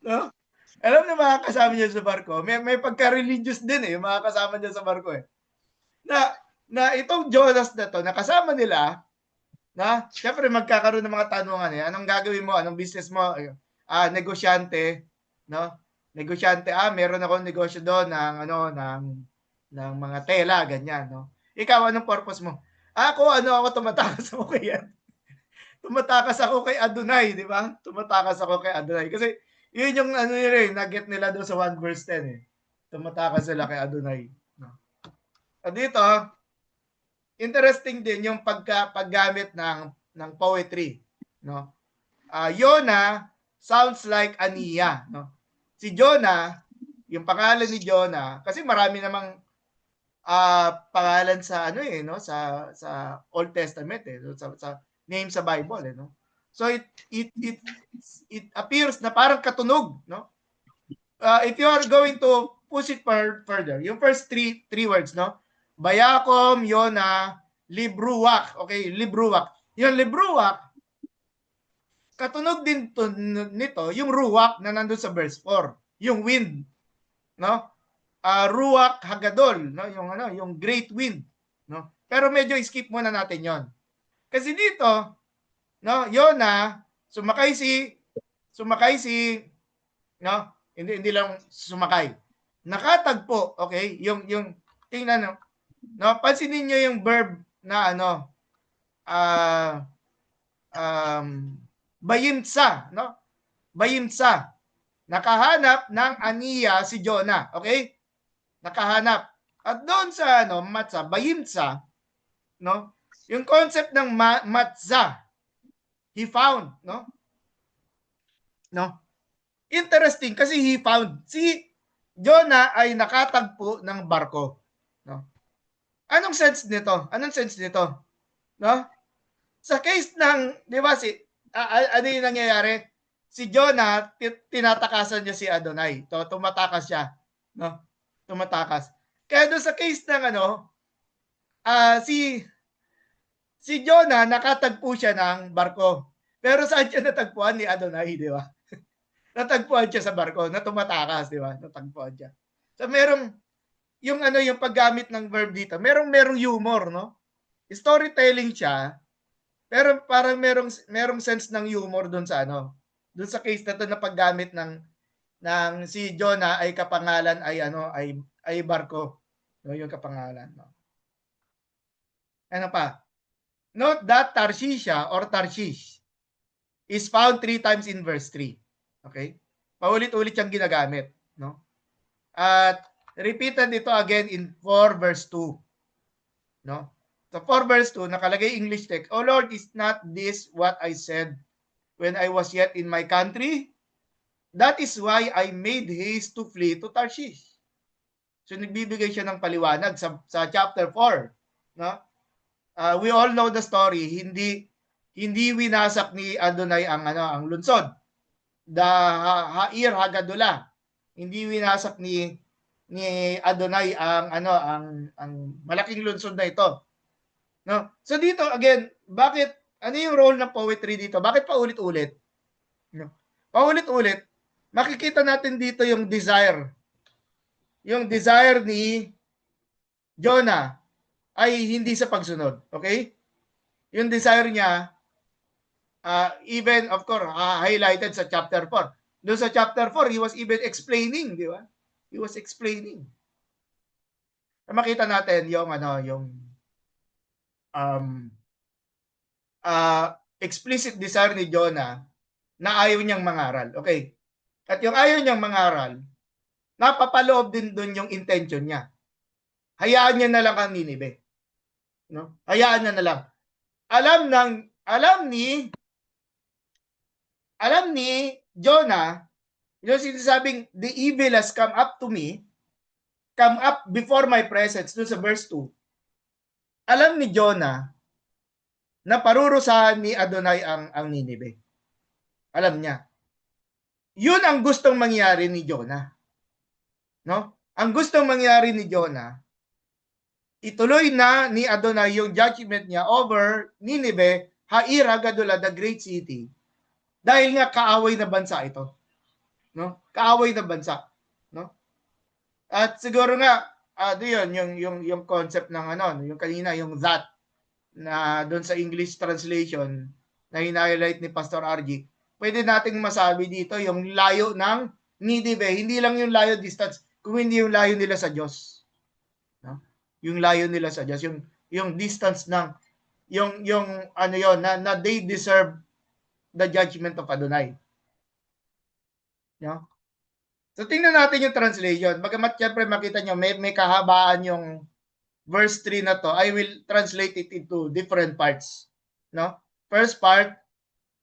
no? Alam ng mga kasama niya sa barko, may pagka-religious din yung mga kasama niya sa barko na itong Jonas na to, na kasama nila, na syempre magkakaroon ng mga tanungan anong gagawin mo, anong business mo, negosyante, no? Negosyante, meron akong negosyo doon ng mga tela, ganyan, no? Ikaw, anong purpose mo? Ako tumatakas ako kay tumatakas ako kay Adonai, di ba? Tumatakas ako kay Adonai. Kasi yun yung na-get nila doon sa 1 verse 10 Tumatakas sila kay Adonai. No? At dito, interesting din yung paggamit ng poetry. No? Yona sounds like Ania. No? Si Jonah, yung pangalan ni Jonah, kasi marami namang pangalan sa sa Old Testament sa name sa Bible no. So it appears na parang katunog no. If you are going to push it further, yung first three words no. Bayakom, Yona, Libruwak. Okay, Libruwak. Yung Libruwak katunog din nito yung ruwak na nandoon sa verse 4, yung wind no. Ruach Hagadol, no? Yung great wind, no? Pero medyo skip muna natin 'yon. Kasi dito, no, Yona, sumakay si no, hindi lang sumakay. Nakatagpo, okay? Yung tingnan no, pansinin niyo yung verb na bayimsa, no? Bayimsa. Nakahanap ng aniya si Jonah, okay? Nakahanap. At doon sa matza, bayimsa, no? Yung concept ng matza, he found, no? No? Interesting kasi he found. Si Jonah ay nakatagpo ng barko, no? Anong sense nito? Anong sense nito? No? Sa case ng, 'di ba ano yung nangyayari? Si Jonah, tinatakasan niya si Adonai. Tumatakas siya, no? Tumatakas. Kaya doon sa case ng si Jonah nakatagpo siya ng barko. Pero saan siya natagpuan ni Adonai, di ba? Natagpuan siya sa barko, na tumatakas, di ba? Natagpuan siya. So merong yung paggamit ng verb dito, merong humor, no? Storytelling siya, pero parang merong sense ng humor doon sa doon sa case na to na paggamit ng si Jonah ay kapangalan ay barko, no, yung kapangalan, no. Ano pa? Note that Tarshisha or Tarshish is found 3 times in verse 3. Okay? Paulit-ulit siyang ginagamit, no? At repeated ito again in 4 verse 2. No? So 4 verse 2 nakalagay English text, "Oh Lord, is not this what I said when I was yet in my country? That is why I made haste to flee to Tarshish." So nagbibigay siya ng paliwanag sa chapter 4, no? We all know the story. Hindi winasak ni Adonai ang lungsod. Ha'ir Hagadula. Hindi winasak ni Adonai ang malaking lungsod na ito. No? So dito again, bakit ano yung role ng poetry dito? Bakit paulit-ulit? No? Paulit-ulit, makikita natin dito yung desire. Yung desire ni Jonah ay hindi sa pagsunod. Okay? Yung desire niya Even, of course, highlighted sa chapter 4. Doon sa chapter 4, he was even explaining, di ba? He was explaining. Makita natin yung, um, explicit desire ni Jonah na ayaw niyang mangaral. Okay. At yung ayaw niyang mangaral, napapaloob din doon yung intention niya. Hayaan niya na lang ang Ninibe. No? Hayaan niya na lang. Alam ni Jonah, yung sinasabing, the evil has come up to me, come up before my presence, doon sa verse 2. Alam ni Jonah na parurusahan ni Adonai ang Ninibe. Alam niya. Yun ang gustong mangyari ni Jonah. No? Ang gustong mangyari ni Jonah, ituloy na ni Adonai yung judgment niya over Nineveh, Haira Gadula, the great city. Dahil nga kaaway na bansa ito. No? Kaaway na bansa, no? At siguro nga yun yung concept ng yung kanina yung that na doon sa English translation na hina-highlight ni Pastor RG. Pwede nating masabi dito yung layo ng Nineveh, hindi lang yung layo distance, kung hindi yung layo nila sa Diyos. No? Yung layo nila sa Diyos, yung distance ng yung na they deserve the judgment of Adonai. No? So tingnan natin yung translation. Bagamat syempre makita nyo may kahabaan yung verse 3 na to. I will translate it into different parts. No? First part,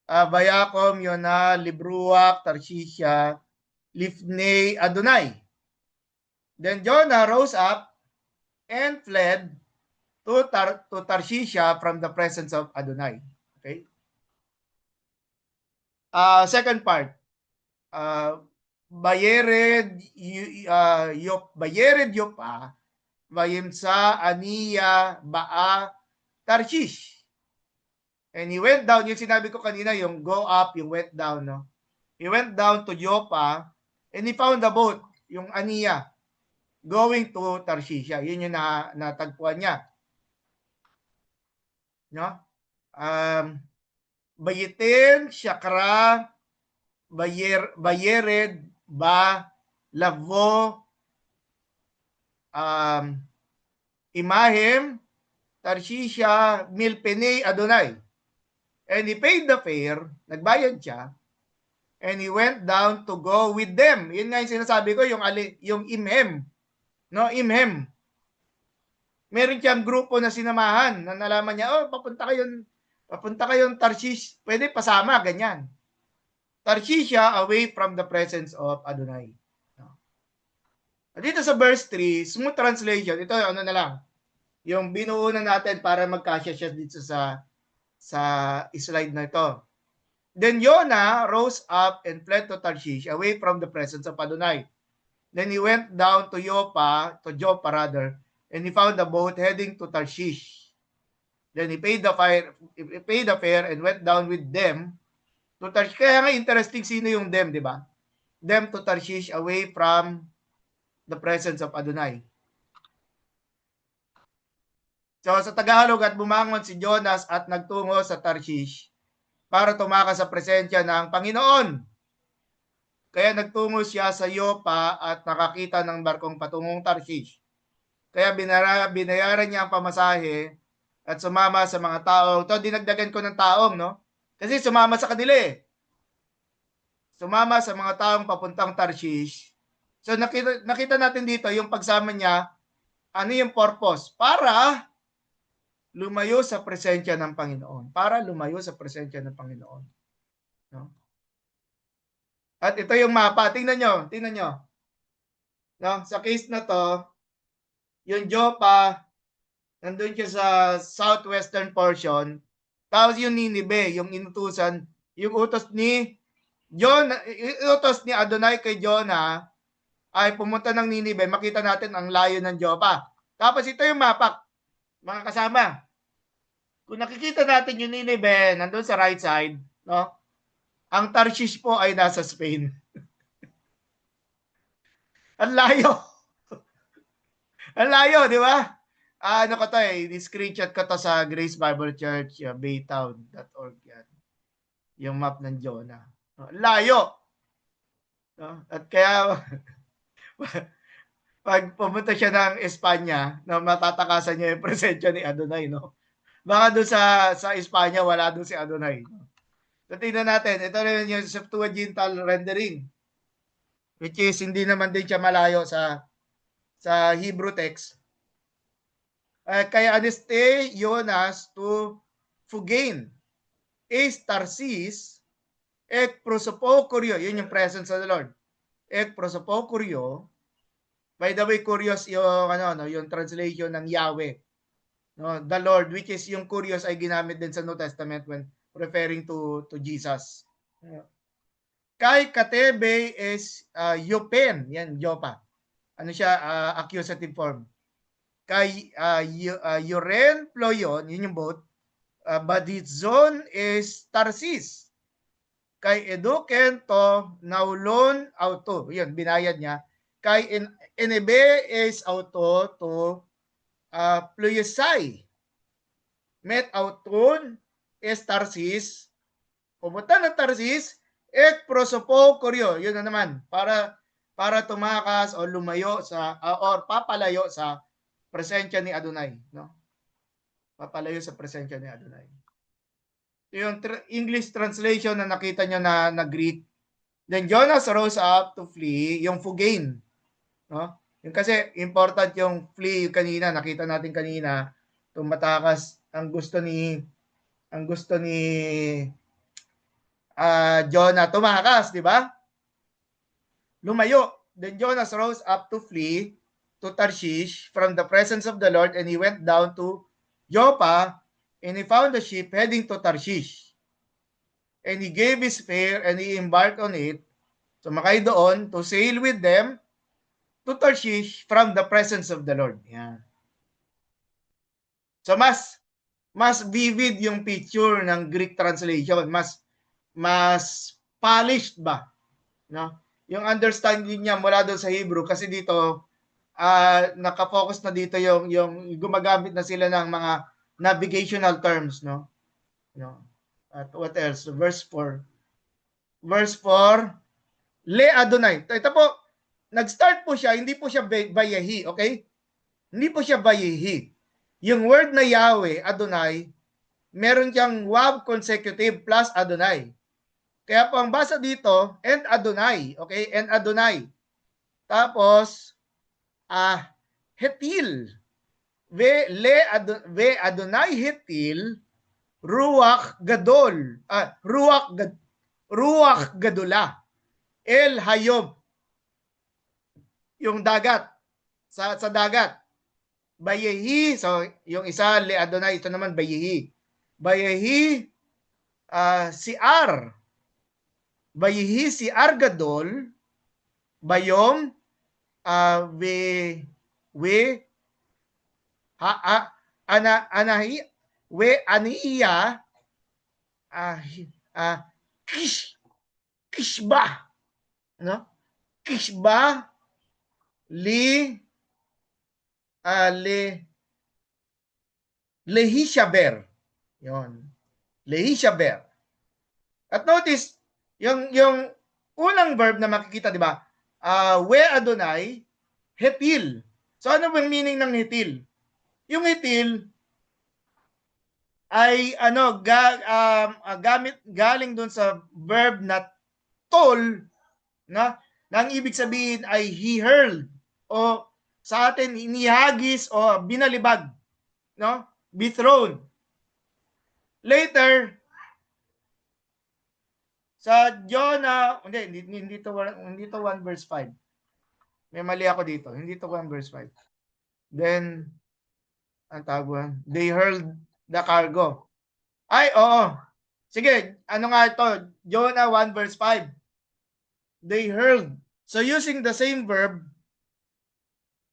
Bayakom, Yona, Libruak, Tarshisha, Lifnei, Adonai. Then Jonah rose up and fled to Tarshisha from the presence of Adonai. Okay? Second part, Bayered Yopa, Vayimsa, Aniya, Baa, Tarshish. And he went down, yung sinabi ko kanina, yung go up, yung went down, no? He went down to Joppa, and he found a boat, yung Aniya, going to Tarshish. Yun yung natagpuan niya. No? Bayitin, Shakra, Bayered, Ba, Lavo, Imahim, Tarshisha, Milpene, Adonai. And he paid the fare, nagbayad siya, and he went down to go with them. Yun nga yung sinasabi ko, yung Imhem. No, Imhem. Meron siyang grupo na sinamahan, na nalaman niya, papunta kayong Tarshish, pwede pasama, ganyan. Tarshisha away from the presence of Adonai. Dito sa verse 3, smooth translation, ito na lang, yung binuo na natin para magkasya siya dito sa slide na ito. Then Jonah rose up and fled to Tarshish away from the presence of Adonai. Then he went down to Joppa rather, and he found a boat heading to Tarshish. Then he paid the fare and went down with them to Tarshish. Kaya nga interesting sino yung them, di ba? Them to Tarshish away from the presence of Adonai. So sa Tagalog, at bumangon si Jonas at nagtungo sa Tarshish para tumakas sa presensya ng Panginoon. Kaya nagtungo siya sa Yopa at nakakita ng barkong patungong Tarshish. Kaya binayaran niya ang pamasahe at sumama sa mga taong. Ito, dinagdagan ko ng taong, no? Kasi sumama sa kanila eh. Sumama sa mga taong papuntang Tarshish. So nakita natin dito yung pagsama niya, ano yung purpose? Para lumayo sa presensya ng Panginoon. Para lumayo sa presensya ng Panginoon. No? At ito yung mapa. Tingnan nyo. No? Sa case na to, yung Joppa, nandun siya sa southwestern portion. Tapos yung Ninive, yung inutusan, yung utos ni Adonai kay Jonah, ay pumunta ng Ninive, makita natin ang layo ng Joppa. Tapos ito yung mapa, mga kasama. Kung nakikita natin yung Nineveh, nandun sa right side, no? Ang Tarshish po ay nasa Spain. Ang layo. Ang layo, di ba? Ano ko to eh, screenshot ko to sa Grace Bible Church, baytown.org yan. yung map ng Jonah. Layo. No? At kaya pag pumunta siya ng Espanya, no, matatakasan niya yung presensya ni Adonai, no? Baka doon sa Espanya, wala doon si Adonai. So, tingnan natin. Ito rin yung Septuagintal rendering, which is hindi naman din siya malayo sa Hebrew text. Kaya aneste Jonas to Fugain, is Tarsis, ek prosopokuryo, yun yung presence of the Lord. Ek prosopokuryo, by the way, curious yung, yung translation ng Yahweh. No, the Lord, which is yung curious ay ginamit din sa New Testament when referring to Jesus. Kay katebe is yopen, yan, yopa. Ano siya, accusative form. Kay yoren, ployon, yun yung boat. But its zone is Tarsis. Kay eduken to naulon auto. Yun, binayad niya. Kay enebe is auto to Ployesay. Met auton is Tarsis. Pumunta ng Tarsis, ek prosopo koryo. Yun na naman, para tumakas o lumayo sa, or papalayo sa presensya ni Adonai. No? Papalayo sa presensya ni Adonai. Yung English translation na nakita nyo na Greek. Then Jonas rose up to flee, yung fugain. No? Yung kasi important yung flee yung kanina, nakita natin kanina, tumatakas ang gusto ni Jonah tumakas, di ba? Lumayo. Then Jonas rose up to flee to Tarshish from the presence of the Lord, and he went down to Joppa, and he found a ship heading to Tarshish. And he gave his fare, and he embarked on it. Sumakay doon to sail with them to Tarshish from the presence of the Lord. Yan. So mas vivid yung picture ng Greek translation, mas polished ba, no? Yung understanding niya mula doon sa Hebrew, kasi dito naka-focus na dito yung gumagamit na sila ng mga navigational terms, no? At what else? Verse 4, Le Adonai. Ito po, nag-start po siya, hindi po siya Bayehi, okay? Hindi po siya Bayehi. Yung word na Yahweh, Adonai, meron siyang Wav consecutive plus Adonai. Kaya po ang basa dito, and Adonai, okay? And Adonai. Tapos, Hetil. Ve Adonai Hetil, Ruach Gadol. Ruach Gadula. El Hayom. Yung dagat. Sa dagat. Bayehi, so yung isa Le Adonai, ito naman Bayehi. Bayehi si Ar. Bayehi si Ar Gadol. Bayom aniya kishba, no? Kishba Lehishaber. Yon. Lehishaber. At notice, yung unang verb na makikita, di ba? We Adonai, Hetil. So ano bang meaning ng Hetil? Yung Hetil ay galing doon sa verb na tol, na ang ibig sabihin ay he hurled, o sa atin inihagis o binalibag, no? Be thrown. Later sa Jonah, hindi to 1 verse 5. May mali ako dito. Hindi to 1 verse 5. Then ang tawag, they hurled the cargo. Ay, oo. Sige, ano nga ito? Jonah 1 verse 5. They hurled. So using the same verb,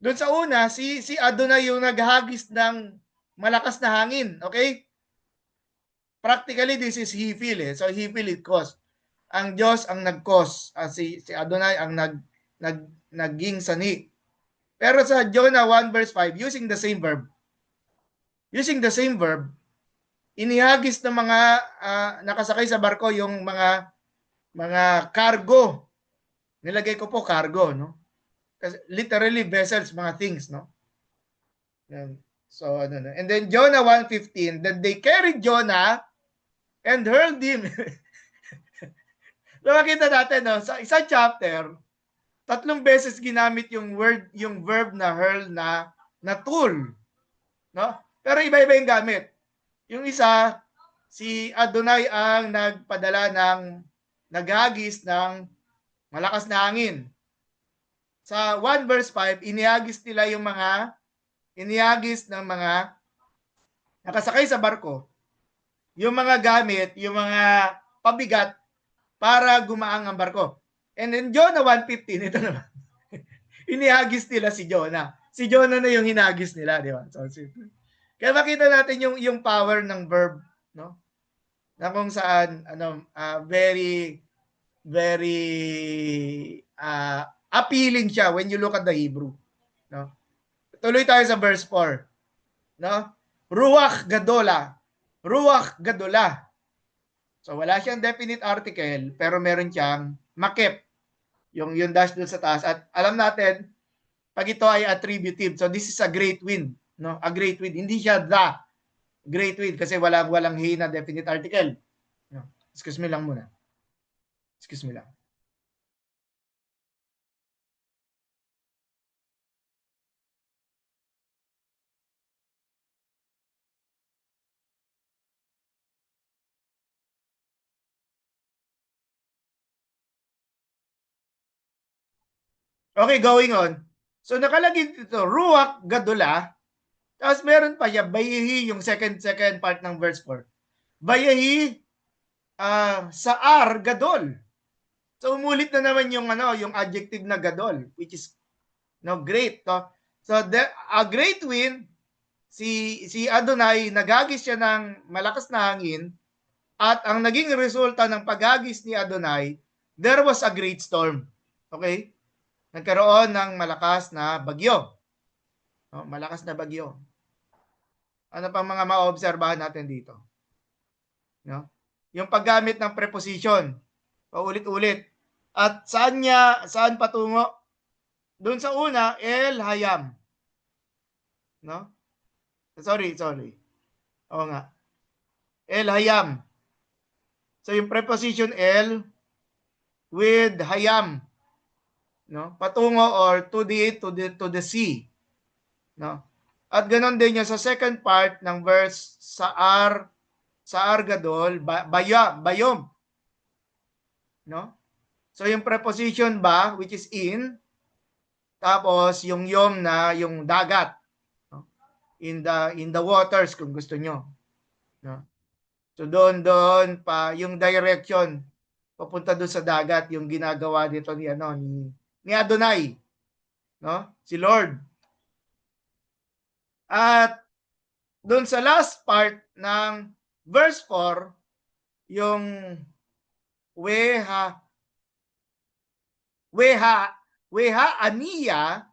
doon sa una, si Adonai yung naghagis ng malakas na hangin. Okay? Practically, this is he feel. So he feel it caused. Ang Diyos ang nag-cause. Si Adonai ang naging sanhi. Pero sa Jonah 1 verse 5, using the same verb, inihagis ng mga nakasakay sa barko yung mga cargo. Nilagay ko po cargo, no? Kasi literally vessels, mga things, no? Yan. So ano na. And then Jonah 1:15, then they carried Jonah and hurled him. So makita natin, no, sa isang chapter, 3 beses ginamit yung verb na hurl na tool, no? Pero iba-iba yung gamit. Yung isa, si Adonai ang nagpadala ng naghagis ng malakas na hangin. Sa 1 verse 5, inihagis ng mga nakasakay sa barko, yung mga gamit, yung mga pabigat para gumaang ang barko. And then Jonah 1:15, ito naman. Inihagis nila si Jonah. Si Jonah na yung hinagis nila, di ba? So, kaya makita natin yung power ng verb, no? Na kung saan very very appealing siya when you look at the Hebrew, no? Tuloy tayo sa verse 4, no? Ruach gadola. Ruach gadola. So wala siyang definite article pero meron siyang makip. Yung dash doon sa taas, at alam natin pag ito ay attributive. So this is a great wind, no? A great wind. Hindi siya the great wind kasi walang he na definite article. No? Excuse me lang muna. Excuse me lang. Okay, going on. So nakalagay dito, Ruach Gadula, tapos meron pa siya, Bayehi, yung second part ng verse 4. Bayehi Saar Gadol. So umulit na naman yung adjective na Gadol, which is great. No? So a great wind, si Adonai, naghagis siya ng malakas na hangin, at ang naging resulta ng paghagis ni Adonai, there was a great storm. Okay? Nagkaroon ng malakas na bagyo. No? Malakas na bagyo. Ano pang mga maobserbahan natin dito? No? Yung paggamit ng preposition, paulit-ulit. At saan patungo? Doon sa una, El Hayam. No? Sorry. Oo nga. El Hayam. So yung preposition El with Hayam, no? Patungo or to the sea, no? At ganoon din yung sa second part ng verse, Saar Gadol, Bayom, no? So yung preposition ba, which is in, tapos yung yom na yung dagat, no? In the waters kung gusto nyo, no? So doon pa yung direction papunta doon sa dagat, yung ginagawa dito ni Adonai, no? Si Lord. At doon sa last part ng verse 4, yung weha aniya,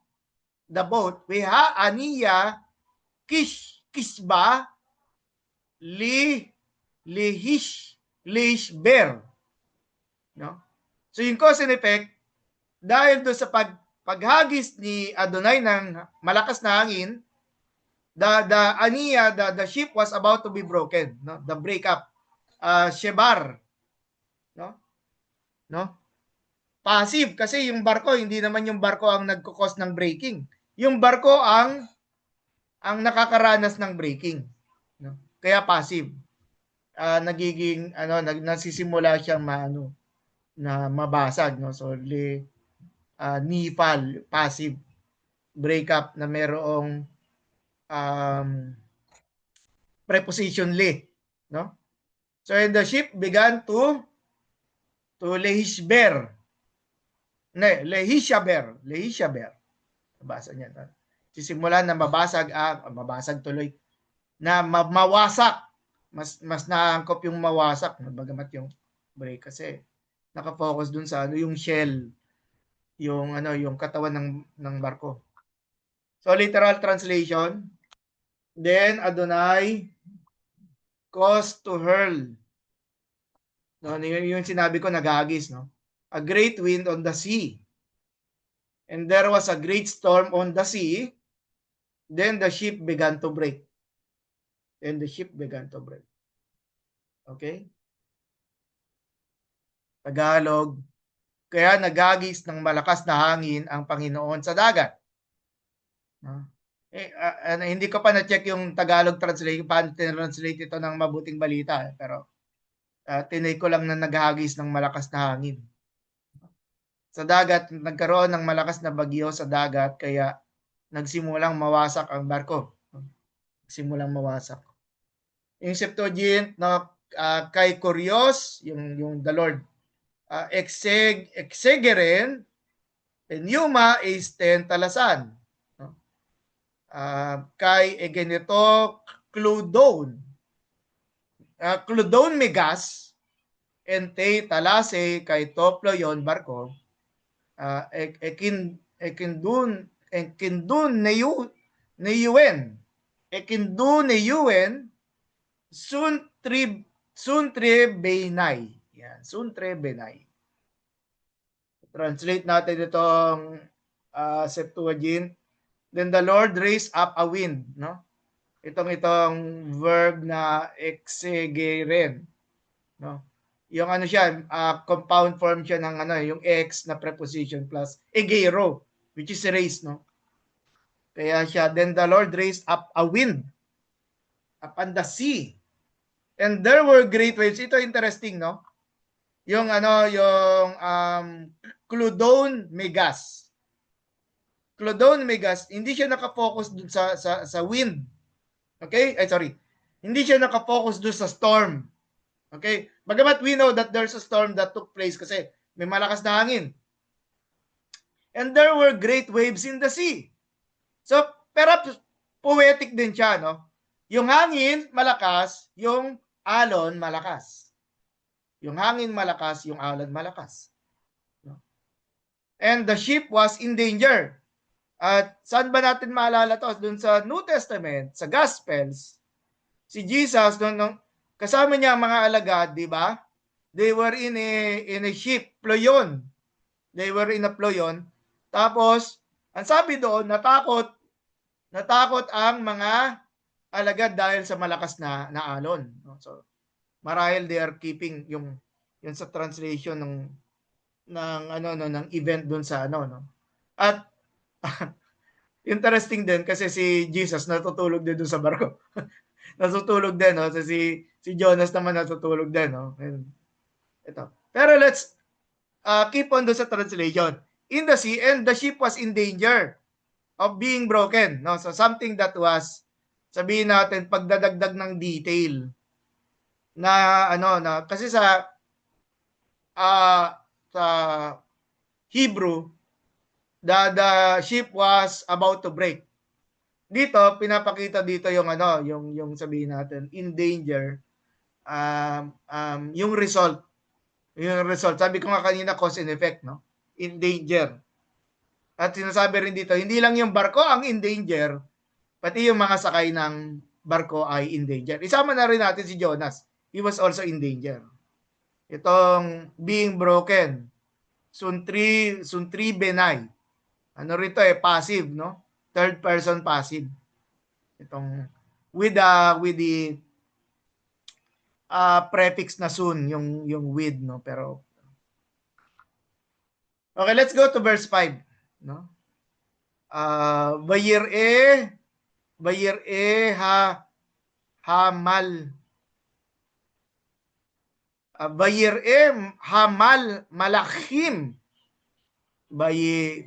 the boat, weha aniya kishba lihishber, no? So yung cause and effect, dahil doon sa paghagis ni Adonai ng malakas na hangin, the ship was about to be broken, no? The breakup, shebar, no? Passive kasi yung barko, hindi naman yung barko ang nagko-cause ng breaking. Yung barko ang nakakaranas ng breaking, no? Kaya passive. Nagiging nasisimula siyang na mabasag, no? So nifal, passive breakup na merong preposition li, no? So and the ship began to lehisber. Lehishaber. Basa niya. Sisimulan na mabasag tuloy, na mawasak. Mas naangkop yung mawasak, bagamat yung break kasi naka-focus dun sa yung shell, yung katawan ng barko. So literal translation, then Adonai, caused to hurl. No, yung sinabi ko nagagis, no? A great wind on the sea. And there was a great storm on the sea. Then the ship began to break. Then the ship began to break. Okay? Tagalog. Kaya nagagis ng malakas na hangin ang Panginoon sa dagat. No? Hindi ko pa na-check yung Tagalog translate, paano translate ito ng mabuting balita. Pero tinay ko lang na naghagis ng malakas na hangin. Sa dagat, nagkaroon ng malakas na bagyo sa dagat, kaya nagsimulang mawasak ang barko. Nagsimulang mawasak. Yung Septuagint, no, kay Kurios, yung the Lord, exegeren, pneuma is 10 talasan. No? Kay Egenito, Cludon. Cludon megas, ente talase kay Toplo yon barko. Ekindun neyuen. Ekindun neyuen suntre benay. Yan, suntre benay. Translate natin itong Septuagint. Then the Lord raised up a wind, no? Itong verb na exegeren, no? Yung ano siya, compound form siya ng ano, yung ex na preposition plus egero, which is raised, no? Kaya siya, then the Lord raised up a wind upon the sea. And there were great waves. Ito interesting, no? Yung ano, yung Cludon megas. Cludon megas, hindi siya nakafocus dun sa wind. Okay? Sorry. Hindi siya nakafocus dun sa storm. Okay? Bagamat we know that there's a storm that took place kasi may malakas na hangin. And there were great waves in the sea. So, perhaps poetic din siya, no? Yung hangin malakas, yung alon malakas. Yung hangin malakas, yung alon malakas. No? And the ship was in danger. At saan ba natin maalala to? Doon sa New Testament, sa Gospels, si Jesus, nung kasama niya ang mga alagad, di ba? They were in a ship, ployon. They were in a ployon. Tapos, ang sabi doon, natakot ang mga alagad dahil sa malakas na alon. So, marahil they are keeping yung sa translation ng event doon sa ano, no. At interesting din kasi si Jesus natutulog din doon sa barko. Natutulog din, no. So, si Jonas naman natutulog din, no. And, ito. Pero let's keep on doon sa translation. In the sea, and the ship was in danger of being broken, no. So something that was, sabihin natin, pagdadagdag ng detail na ano, na kasi sa Hebrew, the ship was about to break. Dito pinapakita dito yung ano, yung sabihin natin in danger, yung result. Yung result, sabi ko nga kanina, cause and effect, no? In danger. At sinasabi rin dito, hindi lang yung barko ang in danger, pati yung mga sakay ng barko ay in danger. Isama na rin natin si Jonas. He was also in danger. Itong being broken. Suntri benay. Ano rito passive, no? Third person passive. Itong with the prefix na soon, yung with, no? Pero okay, let's go to verse 5, no? Bayir hamal. Bayir hamal malachim. Baye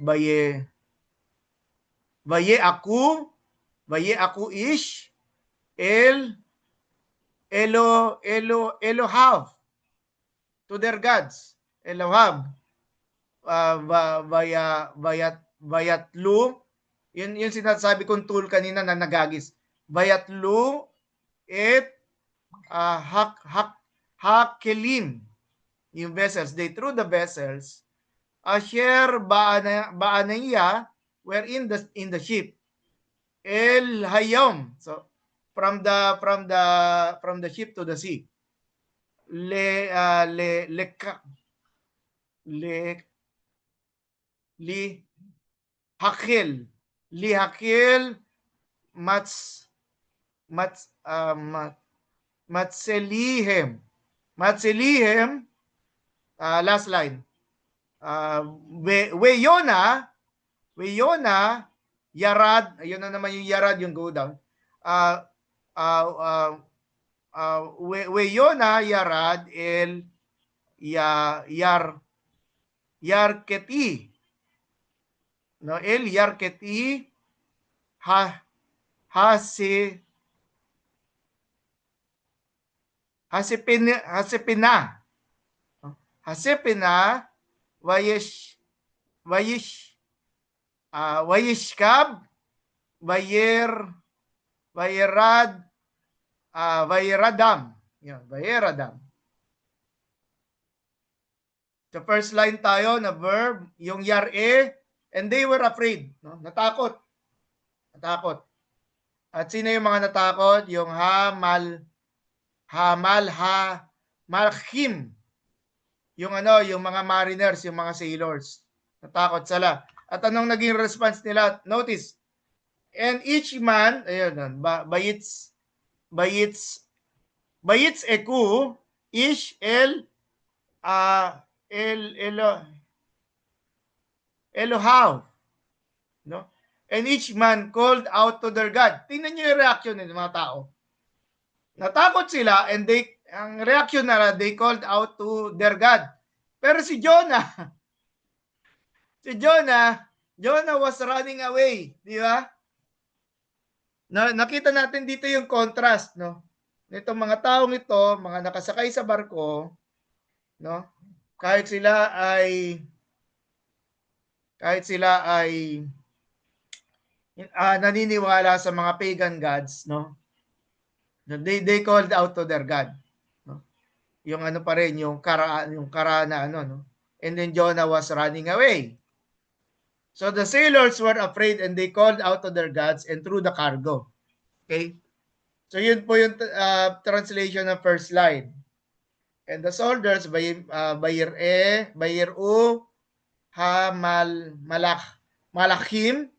aku ish Elohav to their gods. Elohav bayatlu, yun sinasabi kong tool kanina na nagagis. Bayatlu et hakelim, yung vessels. They threw the vessels. Asher ba'anaya were in the ship. El hayom. So from the ship to the sea. Le hakil mats matselihem last line. Weyona yarad, ayun na naman yung yarad, yung go down. Weyona yarad el yarketi, no, el yarketi hasepina wayishkab vayeradam. Yan, vayeradam. The first line tayo na verb, yung yare, and they were afraid. No? Natakot. At sino yung mga natakot? Yung malhim. Yung yung mga mariners, yung mga sailors. Natakot sila. At anong naging response nila? Notice. And each man, ayun, bayits eku ish Elohaw. No? And each man called out to their God. Tingnan niyo yung reaction ng mga tao. Natakot sila and ang reaction nila, they called out to their God. Pero si Jonah was running away. Di ba? Nakita natin dito yung contrast, no? Nitong mga taong ito, mga nakasakay sa barko, no? Kahit sila ay naniniwala sa mga pagan gods, no? They called out to their God, no? Yung pa rin, yung kara na no? And then Jonah was running away. So the sailors were afraid and they called out to their gods and threw the cargo. Okay? So yun po yung translation ng first line. And the soldiers malachim,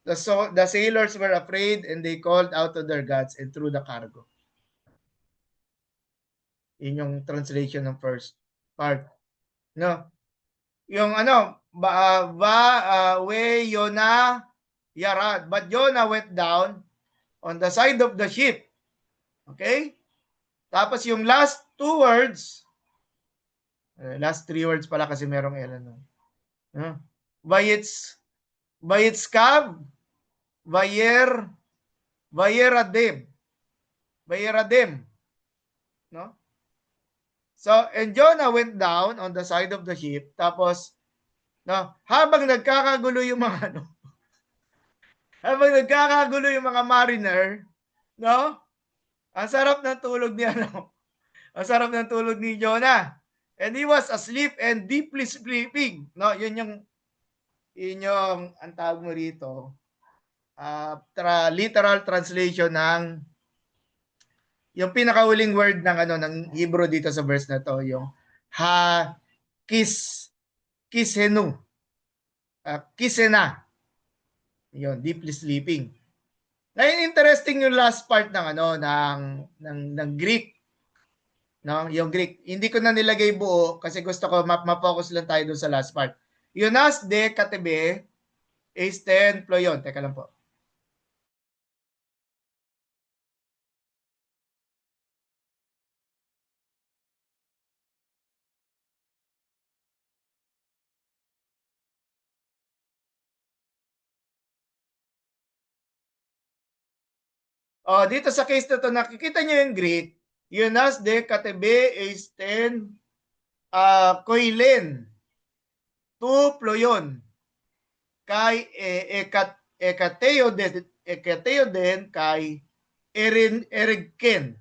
the sailors were afraid and they called out to their gods and threw the cargo. Yun yung translation ng first part. No? Yung Yona yarad, but Jonah went down on the side of the ship. Okay? Tapos yung last two words, last three words pala kasi merong elan. Vayitskav, Vayeradem. No? So, and Jonah went down on the side of the ship. Tapos, no, habang nagkakagulo yung mga mga mariner, no? Ang sarap ng tulog ni Ang sarap ng tulog ni Jonah. And he was asleep and deeply sleeping. No, yun yung ang tawag mo rito. Literal translation ng yung pinakahuling word ng ng Hebrew dito sa verse na to, yung kishenu. Kisena. Yun, deeply sleeping. Ngayon, interesting yung last part ng ng Greek. No, yung Greek. Hindi ko na nilagay buo kasi gusto ko ma-focus lang tayo doon sa last part. Yunas de katebe eisten ployon. Teka lang po. Dito sa case na to, nakikita nyo yung Greek. Yunas de katebe eisten koilen. Tu ployon. Kay ekateo den kay erigken.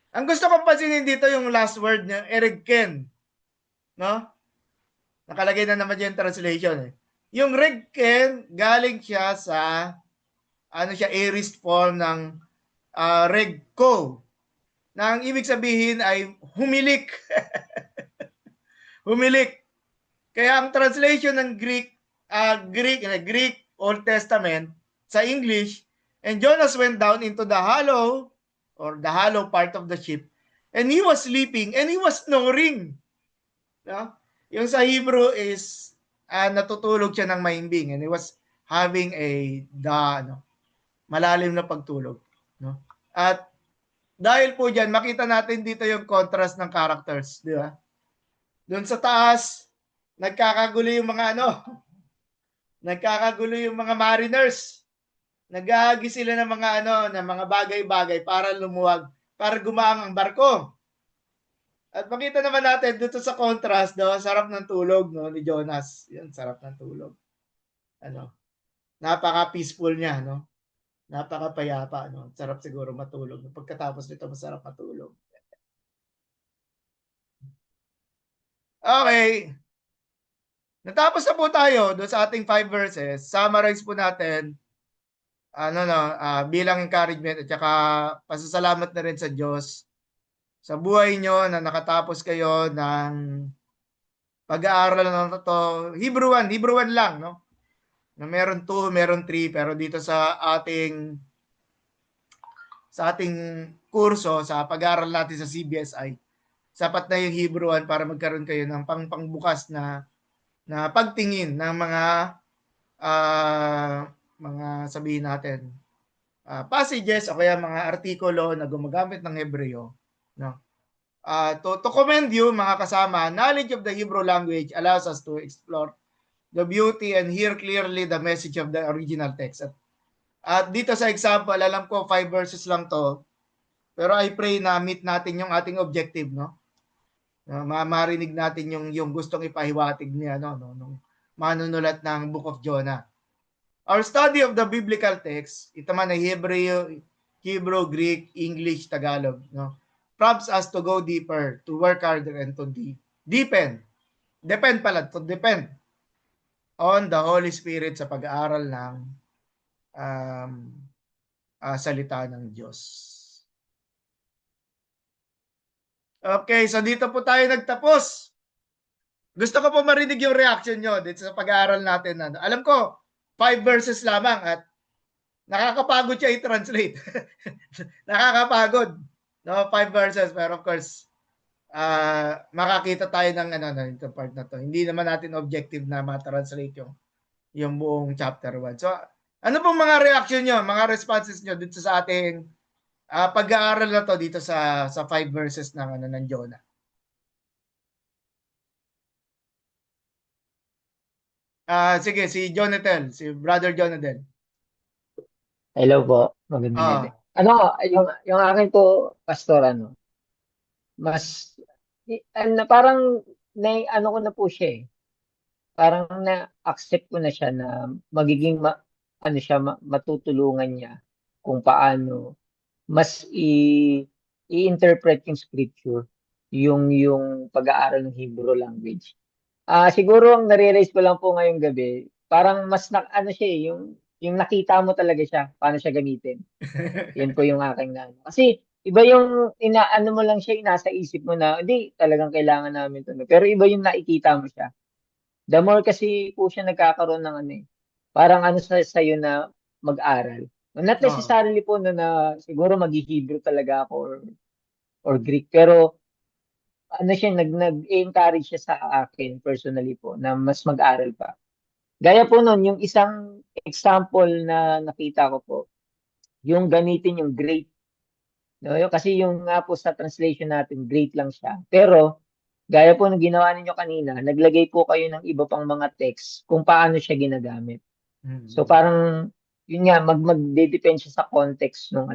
Ang gusto kong pansinin dito yung last word niya, erigken. No? Nakalagay na naman yung translation. Yung regken, galing siya sa ano siya, aorist form ng regko, na ang ibig sabihin ay humilik. Humilik. Kaya ang translation ng Greek Old Testament sa English, and Jonas went down into the hollow or the hollow part of the ship, and he was sleeping and he was snoring. No? Yung sa Hebrew is natutulog siya ng mahimbing, and he was having malalim na pagtulog. No? At dahil po dyan, makita natin dito yung contrast ng characters, di ba? Doon sa taas, nagkakagulo yung mga nagkakagulo yung mga mariners. Nag-aagi sila ng mga bagay-bagay para lumuwag, para gumaang ang barko. At makita naman natin dito sa contrast, sarap ng tulog ni Jonas. Yan, sarap ng tulog. Napaka-peaceful niya, Napaka-payapa, Sarap siguro matulog. Pagkatapos nito, masarap matulog. Okay. Natapos na po tayo doon sa ating 5 verses. Summarize po natin bilang encouragement at saka pasasalamat na rin sa Diyos sa buhay nyo na nakatapos kayo ng pag-aaral na to. Hebrew 1 lang, Na meron 2, meron 3, pero dito sa ating kurso, sa pag-aaral natin sa CBSI, sapat na yung Hebrew 1 para magkaroon kayo ng pangbukas na pagtingin ng mga sabihin natin passages o kaya mga artikulo na gumagamit ng Hebreo, to commend you, mga kasama. Knowledge of the Hebrew language allows us to explore the beauty and hear clearly the message of the original text. At dito sa example, alam ko 5 verses lang to, pero I pray na meet natin yung ating objective, marinig natin yung gustong ipahiwatig niya nung manunulat ng Book of Jonah. Our study of the biblical text, ito man ay Hebrew, Greek, English, Tagalog, prompts us to go deeper, to work harder, and to depend on the Holy Spirit sa pag-aaral ng salita ng Diyos. Okay, so dito po tayo nagtapos. Gusto ko po marinig yung reaction nyo dito sa pag-aaral natin. Alam ko, 5 verses lamang at nakakapagod siya i-translate. Nakakapagod. 5 verses, pero of course, makakita tayo ng ito part na to. Hindi naman natin objective na ma-translate yung buong chapter 1. So, ano pong mga reaction nyo, mga responses nyo dito sa ating pag-aaral na to dito sa 5 verses ng Jonah? Sige, si Jonathan, si Brother Jonathan. Hello po, magandang gabi. Yung akin po, Pastor, mas, parang, ko na po siya eh. Parang na-accept ko na siya na magiging, matutulungan niya kung paano mas i-interpret yung scripture, yung pag-aaral ng Hebrew language. Siguro ang nare-raise ko lang po ngayong gabi, parang mas siya eh, yung nakita mo talaga siya, paano siya gamitin. Yan po yung aking Kasi iba yung inaano mo lang siya, nasa isip mo na, hindi, talagang kailangan namin ito. Pero iba yung nakikita mo siya. The more kasi po siya nagkakaroon ng parang sa'yo na mag-aral. Not necessarily po na siguro mag-Hebrew talaga ako or Greek, pero siya, nag-encourage siya sa akin personally po na mas mag-aral pa. Gaya po nun, yung isang example na nakita ko po, yung gamitin yung great. Kasi yung nga po sa translation natin, great lang siya. Pero, gaya po ng ginawa ninyo kanina, naglagay po kayo ng iba pang mga text kung paano siya ginagamit. So parang, yun nga, magde-depend siya sa context nung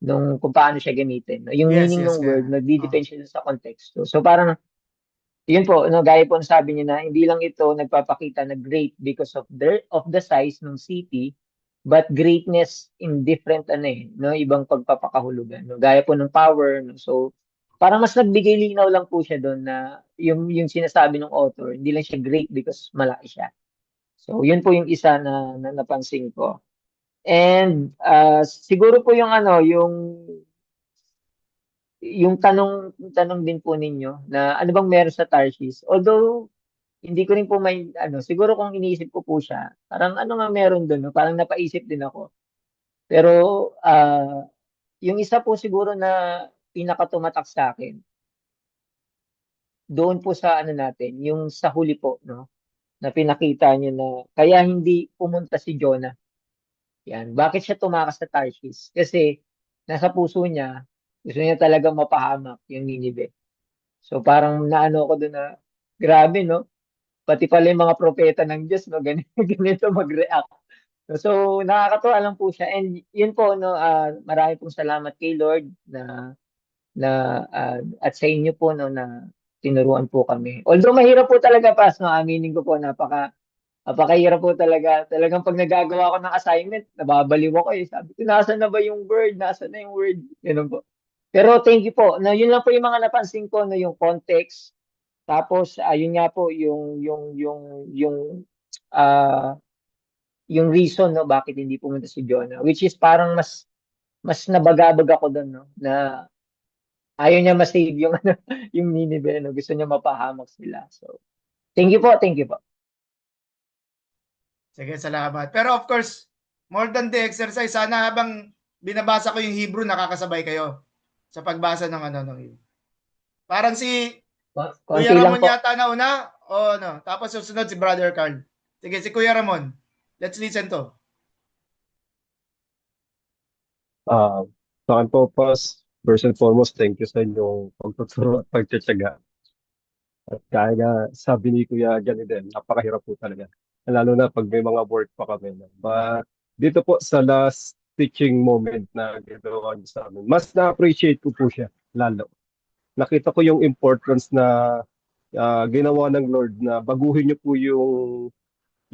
nung kung paano siya gamitin. Yung meaning ng word, magde-depend siya sa context. So parang, yun po, gaya po sabi niya na hindi lang ito nagpapakita na great because of the size ng city, but greatness in different ibang pagpapakahulugan. Gaya po ng power. So, parang mas nagbigay linaw lang po siya doon na yung sinasabi ng author, hindi lang siya great because malaki siya. So, yun po yung isa na napansin ko. And siguro po yung ano, yung tanong din po ninyo na ano bang meron sa Tarsis. Although hindi ko rin po may ano, siguro kung iniisip ko po siya, parang ano nga meron doon, no? Parang napaisip din ako. Pero yung isa po siguro na pinakatumatak sa akin, doon po sa ano natin, yung sa huli po, no? Na pinakita niyo na kaya hindi pumunta si Jonah. Yan. Bakit siya tumakas sa Tarshish? Kasi nasa puso niya, gusto niya talaga mapahamak yung Ninive. So parang naano ko doon na, grabe, no? Pati pala yung mga propeta ng Diyos, no? Ganito, ganito mag-react. So, nakakatuwa lang po siya. And yun po, no, marami pong salamat kay Lord na at sa inyo po, no, na tinuruan po kami. Although mahirap po talaga, Pas, no, aminin ko po, napakahirap po talaga. Talagang pag nagagawa ko ng assignment, nababaliw ako eh. Sabi ko, nasa na ba yung word? Nasa na yung word? Ganun po. Pero thank you po. Na yun lang po yung mga napansin ko, no, yung context. Tapos ayun nga po ah yung reason, no, bakit hindi pumunta si Jonah, which is parang mas nabagabag ako doon, no, na ayaw niya ma-save yung ano, yung Nineveh, no, gusto niya mapahamak sila. So thank you po, thank you po. Sige, salamat. Pero of course, more than the exercise, sana habang binabasa ko yung Hebrew, nakakasabay kayo sa pagbasa ng ano ng Hebrew. Parang si Kuya Konti lang Ramon po. yata na una, o ano, tapos susunod si Brother Carl. Sige, si Kuya Ramon. Let's listen to. Ah, sa akin po, Pas, first and foremost, thank you sa inyong pagtuturo at pagtsatsaga. At kaya nga, sabi ni Kuya Johnny din, napakahirap po talaga. Lalo na pag may mga work pa kami. No? But dito po sa last teaching moment na ginawa niyo sa amin, mas na-appreciate ko po siya, lalo. Nakita ko yung importance na ginawa ng Lord na baguhin niyo po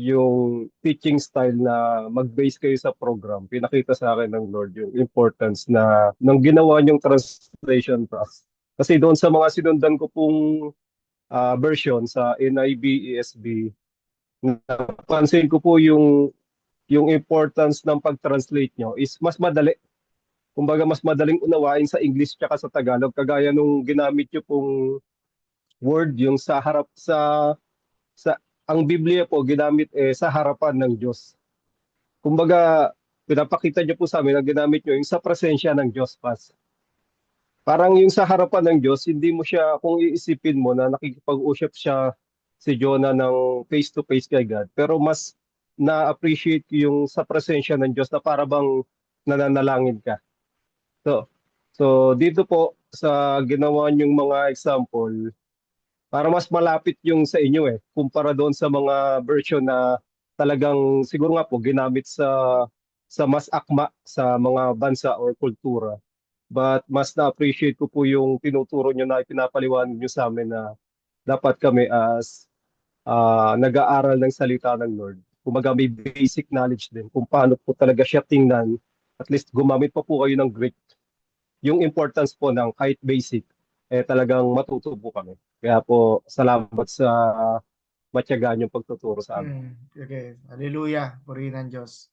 yung teaching style na mag-base kayo sa program. Pinakita sa akin ng Lord yung importance na nang ginawa niyong translation process. Kasi doon sa mga sinundan ko pong version sa NIV, ESV, napansin ko po yung importance ng pag-translate nyo is mas madali. Kumbaga mas madaling unawain sa English tsaka sa Tagalog kagaya nung ginamit nyo pong word yung sa harap sa ang Biblia po ginamit sa harapan ng Diyos. Kumbaga pinapakita niyo po sa amin na ginamit nyo yung sa presensya ng Diyos, Pas. Parang yung sa harapan ng Diyos, hindi mo siya, kung iisipin mo na nakikipag-usap siya si Jonah ng face-to-face kay God, pero mas na-appreciate ko yung sa presensya ng Diyos na para bang nananalangin ka. So, so dito po sa ginawa niyong mga example, para mas malapit yung sa inyo kumpara doon sa mga version na talagang siguro nga po ginamit sa mas akma sa mga bansa or kultura. But mas na-appreciate ko po yung tinuturo nyo na ipinapaliwanag nyo sa amin na dapat kami as nag-aaral ng salita ng Lord. Kumaga may basic knowledge din kung paano po talaga siya tingnan. At least gumamit pa po kayo ng Greek. Yung importance po ng kahit basic, talagang matuto po kami. Kaya po salamat sa matyagaan yung pagtuturo sa amin. Okay. Hallelujah. Purihin ang Diyos.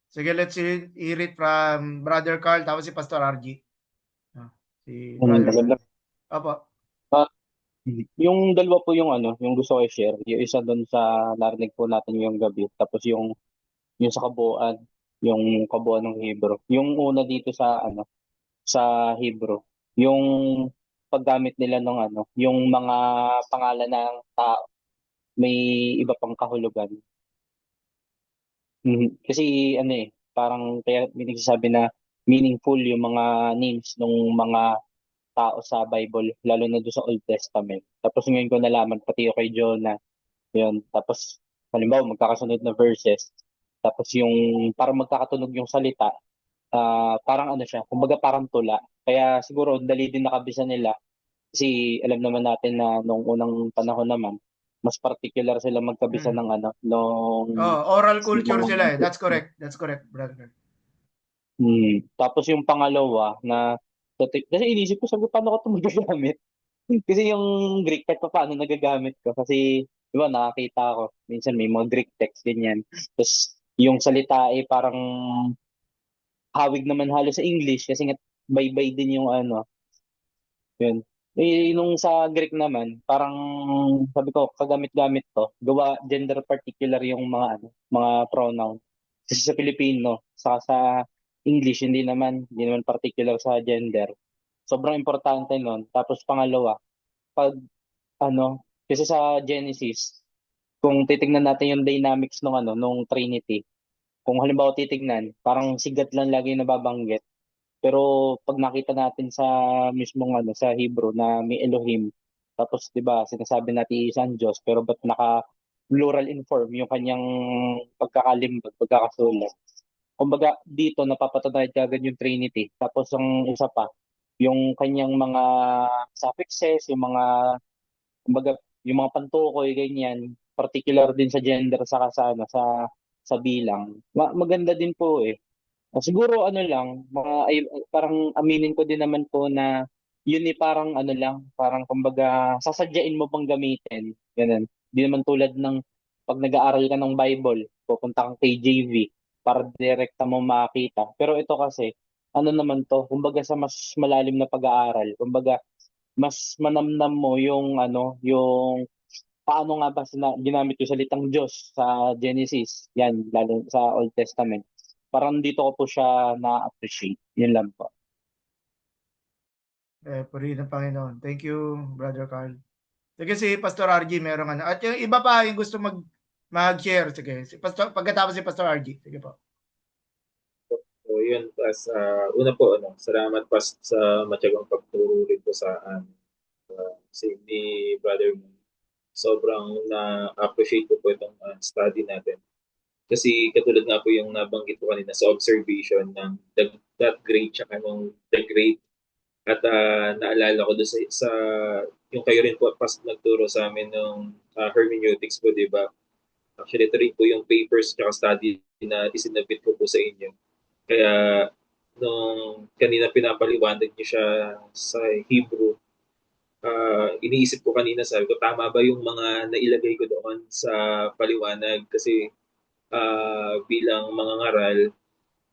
Sige, let's hear it from Brother Carl, tapos si Pastor RG. Si Brother Carl. Opo. Yung dalawa po yung ano, yung gusto ko i-share. Yung isa doon sa narinig po natin yung gabi. Tapos yung sa kabuuan, yung kabuuan ng Hebrew. Yung una dito sa ano, sa Hebrew, yung paggamit nila ng ano, yung mga pangalan ng tao, may iba pang kahulugan. Kasi ano parang kaya may nagsasabi na meaningful yung mga names ng mga tao sa Bible, lalo na doon sa Old Testament. Tapos ngayon ko nalaman, pati yung kay Jonah, yun. Tapos, halimbawa, magkakasunod na verses. Tapos yung, parang magkakatunog yung salita, parang ano siya, kumbaga parang tula. Kaya siguro, dali din nakabisa nila. Kasi alam naman natin na nung unang panahon naman, mas particular sila magkabisa ng ano, nung oral culture sila That's correct. That's correct, brother. Tapos yung pangalawa na kasi inisip ko, sabi paano ko ito magagamit? Kasi yung Greek kahit pa paano nagagamit ko kasi di ba nakakita ko minsan may mga Greek text ganyan. Tapos yung salita ay parang hawig naman halos sa English kasi nga baybay din yung ano, yun. Nung sa Greek naman, parang sabi ko, kagamit-gamit to. Gawa gender particular yung mga ano, mga pronoun. Kasi sa Filipino, sa English, hindi naman particular sa gender. Sobrang importante nun. Tapos pangalawa, pag ano, kasi sa Genesis, kung titignan natin yung dynamics nung Trinity, kung halimbawa titignan, parang sigat lang lagi yung nababanggit. Pero pag nakita natin sa mismong sa Hebrew na may Elohim, tapos 'di ba, sinasabi natin isang Diyos, pero ba't naka plural in form yung kanyang pagkakalimbag, pagkakasulat. Kumbaga dito napapatunayan kaagad yung Trinity. Tapos ang isa pa, yung kanyang mga suffixes, yung mga kumbaga yung mga pantukoy ganyan, particular din sa gender saka sa bilang. Maganda din po eh. Siguro ano lang, parang aminin ko din naman po na yun eh parang ano lang, parang kumbaga sasadyain mo bang gamitin. Ganun. Di naman tulad ng pag nag-aaral ka ng Bible, pupunta kang KJV para direkta mo makita. Pero ito kasi, ano naman to, kumbaga sa mas malalim na pag-aaral, kumbaga mas manamnam mo yung paano nga ba ginamit yung salitang Diyos sa Genesis, yan, lalo sa Old Testament. Parang dito ko po siya na-appreciate. Yun lang po. Purihin ng Panginoon. Thank you, Brother Carl. Sige, si Pastor RG, merong ano. At yung iba pa, yung gusto mag-share. Sige, pagkatapos si Pastor RG. Sige po. So yun, una po, salamat sa matyagang pagturo rin po sa si ni Brother Moon. Sobrang na-appreciate ko po itong study natin. Kasi katulad nga po yung nabanggit ko kanina sa observation ng that great tsaka nung the great. At naalala ko doon sa yung kayo rin po pas nagturo sa amin ng hermeneutics po, di ba? Actually, ito rin po yung papers tsaka study na isinabit ko po sa inyo. Kaya nung kanina pinapaliwanag niyo siya sa Hebrew, iniisip ko kanina, sabi ko, tama ba yung mga nailagay ko doon sa paliwanag? Kasi bilang mga ngaral,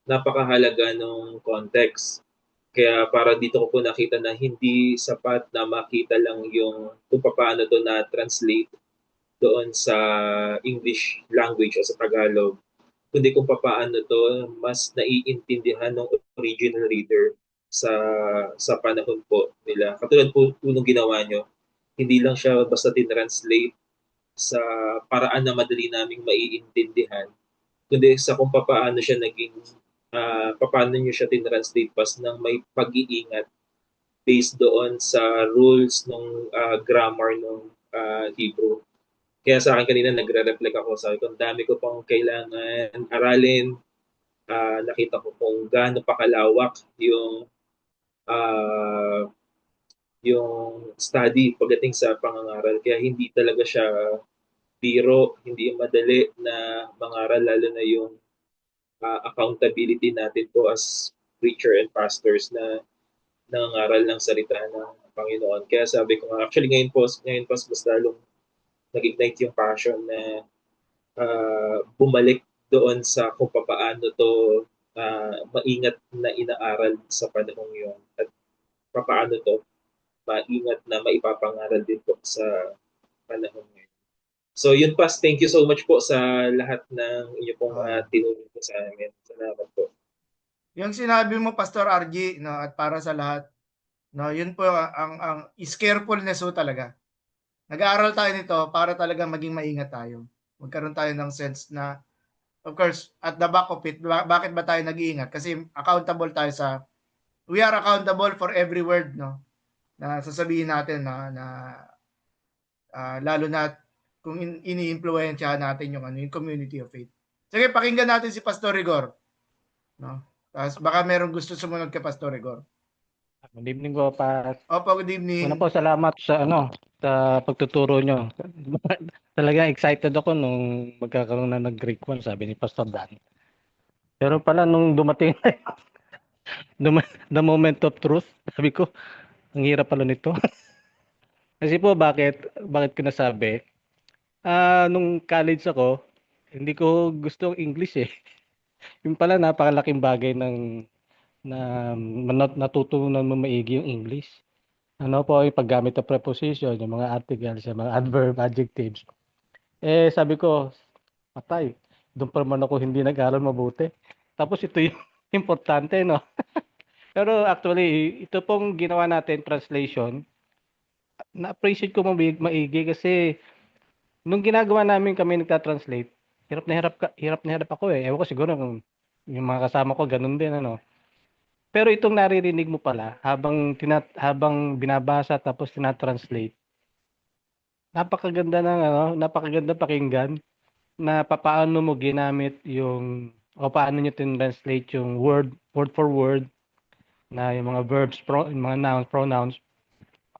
napakahalaga ng context. Kaya para dito ko po nakita na hindi sapat na makita lang yung kung paano to na-translate doon sa English language o sa Tagalog, kundi kung paano to mas naiintindihan ng original reader sa panahon po nila. Katulad po nung ginawa nyo, hindi lang siya basta tinranslate sa paraan na madali naming maiintindihan, kundi sa kung paano siya naging paano nyo siya tinranslate pas ng may pag-iingat based doon sa rules ng grammar ng Hebrew. Kaya sa akin kanina nagre-reflect ako, sabi ko, ang dami ko pang kailangan aralin. Nakita ko kung gaano pa kalawak yung study pagdating sa pangangaral. Kaya hindi talaga siya biro, hindi madali na mangaral, lalo na yung accountability natin po as preacher and pastors na nangangaral ng salita ng Panginoon. Kaya sabi ko actually ngayon po mas lalong nag-ignite yung passion na bumalik doon sa kung paano to maingat na inaaral sa panahong yun at paano to maingat na maipapangaral din po sa panahon ngayon. So yun Pas, thank you so much po sa lahat ng inyo pong tinulong po sa amin. Salamat po. Yung sinabi mo, Pastor RG, no, at para sa lahat, no, yun po ang is carefulness po talaga. Nag-aaral tayo nito para talaga maging maingat tayo. Magkaroon tayo ng sense na, of course, at the back of it, bakit ba tayo nag-iingat? Kasi accountable tayo we are accountable for every word, no, na sasabihin natin na lalo na kung ini-influensya natin yung community of faith. Sige, pakinggan natin si Pastor Rigor. No? Tapos baka merong gusto sumunod kay Pastor Rigor. Good evening po, Pat. Opo, good evening. Una po, salamat sa sa pagtuturo nyo. Talagang excited ako nung magkakaroon na ng Greek 1, sabi ni Pastor Dan. Pero pala nung dumating the moment of truth, sabi ko, ang hirap pala nito. Kasi po, bakit ko nasabi? Nung college ako, hindi ko gusto ang English eh. Yung pala napakalaking bagay na natutunan mo maigi yung English. Ano po yung paggamit ng preposition, yung mga articles, yung mga adverb, adjectives. Eh, sabi ko, patay. Doon pa naman ako hindi nag-aral mabuti. Tapos ito yung importante, no? Pero actually, ito pong ginawa natin, translation, na-appreciate ko maigi kasi nung ginagawa namin kami nagta-translate, hirap na hirap ako eh. Ewan ko siguro kung yung mga kasama ko ganun din ano. Pero itong naririnig mo pala habang binabasa tapos tina-translate, napakaganda pakinggan na papaano mo ginamit yung o paano niyo translate yung word for word na yung mga verbs, yung mga nouns, pronouns,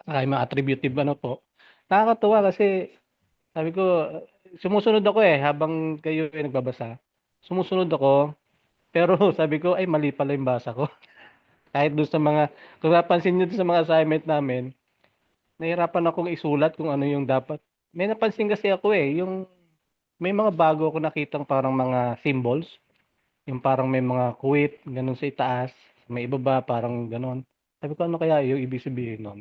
saka yung mga attributive ano po. Nakakatuwa kasi sabi ko, sumusunod ako eh habang kayo ay nagbabasa. Sumusunod ako, pero sabi ko, ay mali pala yung basa ko. Kahit doon sa mga, kung napansin nyo doon sa mga assignment namin, nahirapan akong isulat kung ano yung dapat. May napansin kasi ako eh, yung may mga bago ako nakitang parang mga symbols, yung parang may mga quit, ganun sa itaas, may ibaba, parang ganun. Sabi ko, ano kaya yung ibig sabihin nun?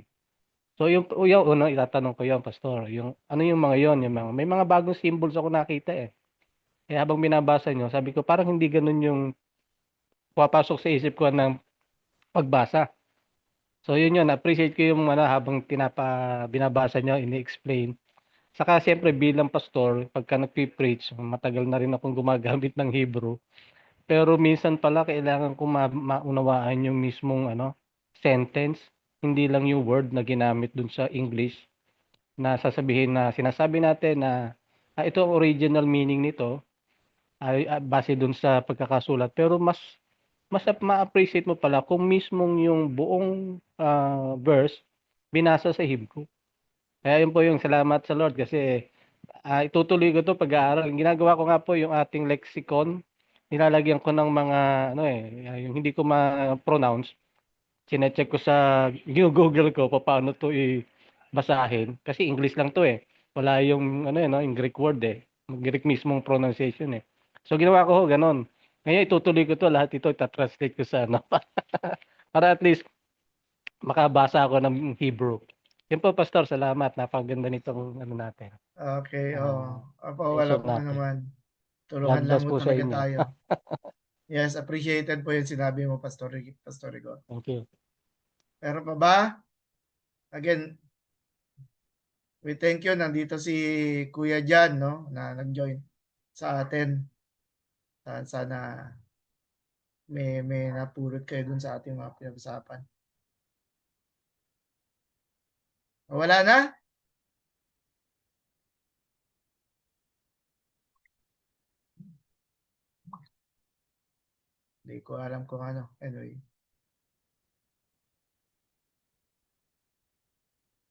So yung una itatanong ko yung pastor, yung ano yung mga yon, yung mga may mga bagong symbols ako nakita eh. Kaya habang binabasa nyo, sabi ko parang hindi ganun yung papasok sa isip ko ng pagbasa. So yun yun, appreciate ko yung habang binabasa nyo, ini-explain. Saka siyempre bilang pastor, pagka nagpi-preach, matagal na rin akong gumagamit ng Hebrew. Pero minsan pala kailangan ko maunawaan yung mismong sentence, hindi lang yung word na ginamit dun sa English na sasabihin na sinasabi natin na ito ang original meaning nito ay base dun sa pagkakasulat. Pero mas ma-appreciate mo pala kung mismong yung buong verse binasa sa Hebrew. Kaya yun po yung salamat sa Lord kasi itutuloy ko 'to pag-aaral. Ang ginagawa ko nga po yung ating lexicon, nilalagyan ko ng mga yung hindi ko ma-pronounce, chine-check ko sa Google ko paano 'to basahin kasi English lang 'to eh. Wala yung yung Greek word eh. Greek mismong pronunciation eh. So ginawa ko ganon. Ngayon itutuloy ko 'to lahat ito ita-translate ko sa para at least makabasa ako ng Hebrew. Yun po, Pastor, salamat. Napakaganda nitong natin. Okay, Apo, wala Session po natin. naman. God Tulungan lang bless mo po sa talaga inyo. tayo. Yes, appreciated po yung sinabi mo, Pastor Rigo. Thank you. Pero pa ba? Again, we thank you. Nandito si Kuya Jan, no, na nag-join sa atin. Sana may napulot kayo dun sa ating mga pinag-usapan. Wala na? Hindi ko alam kung ano. Anyway.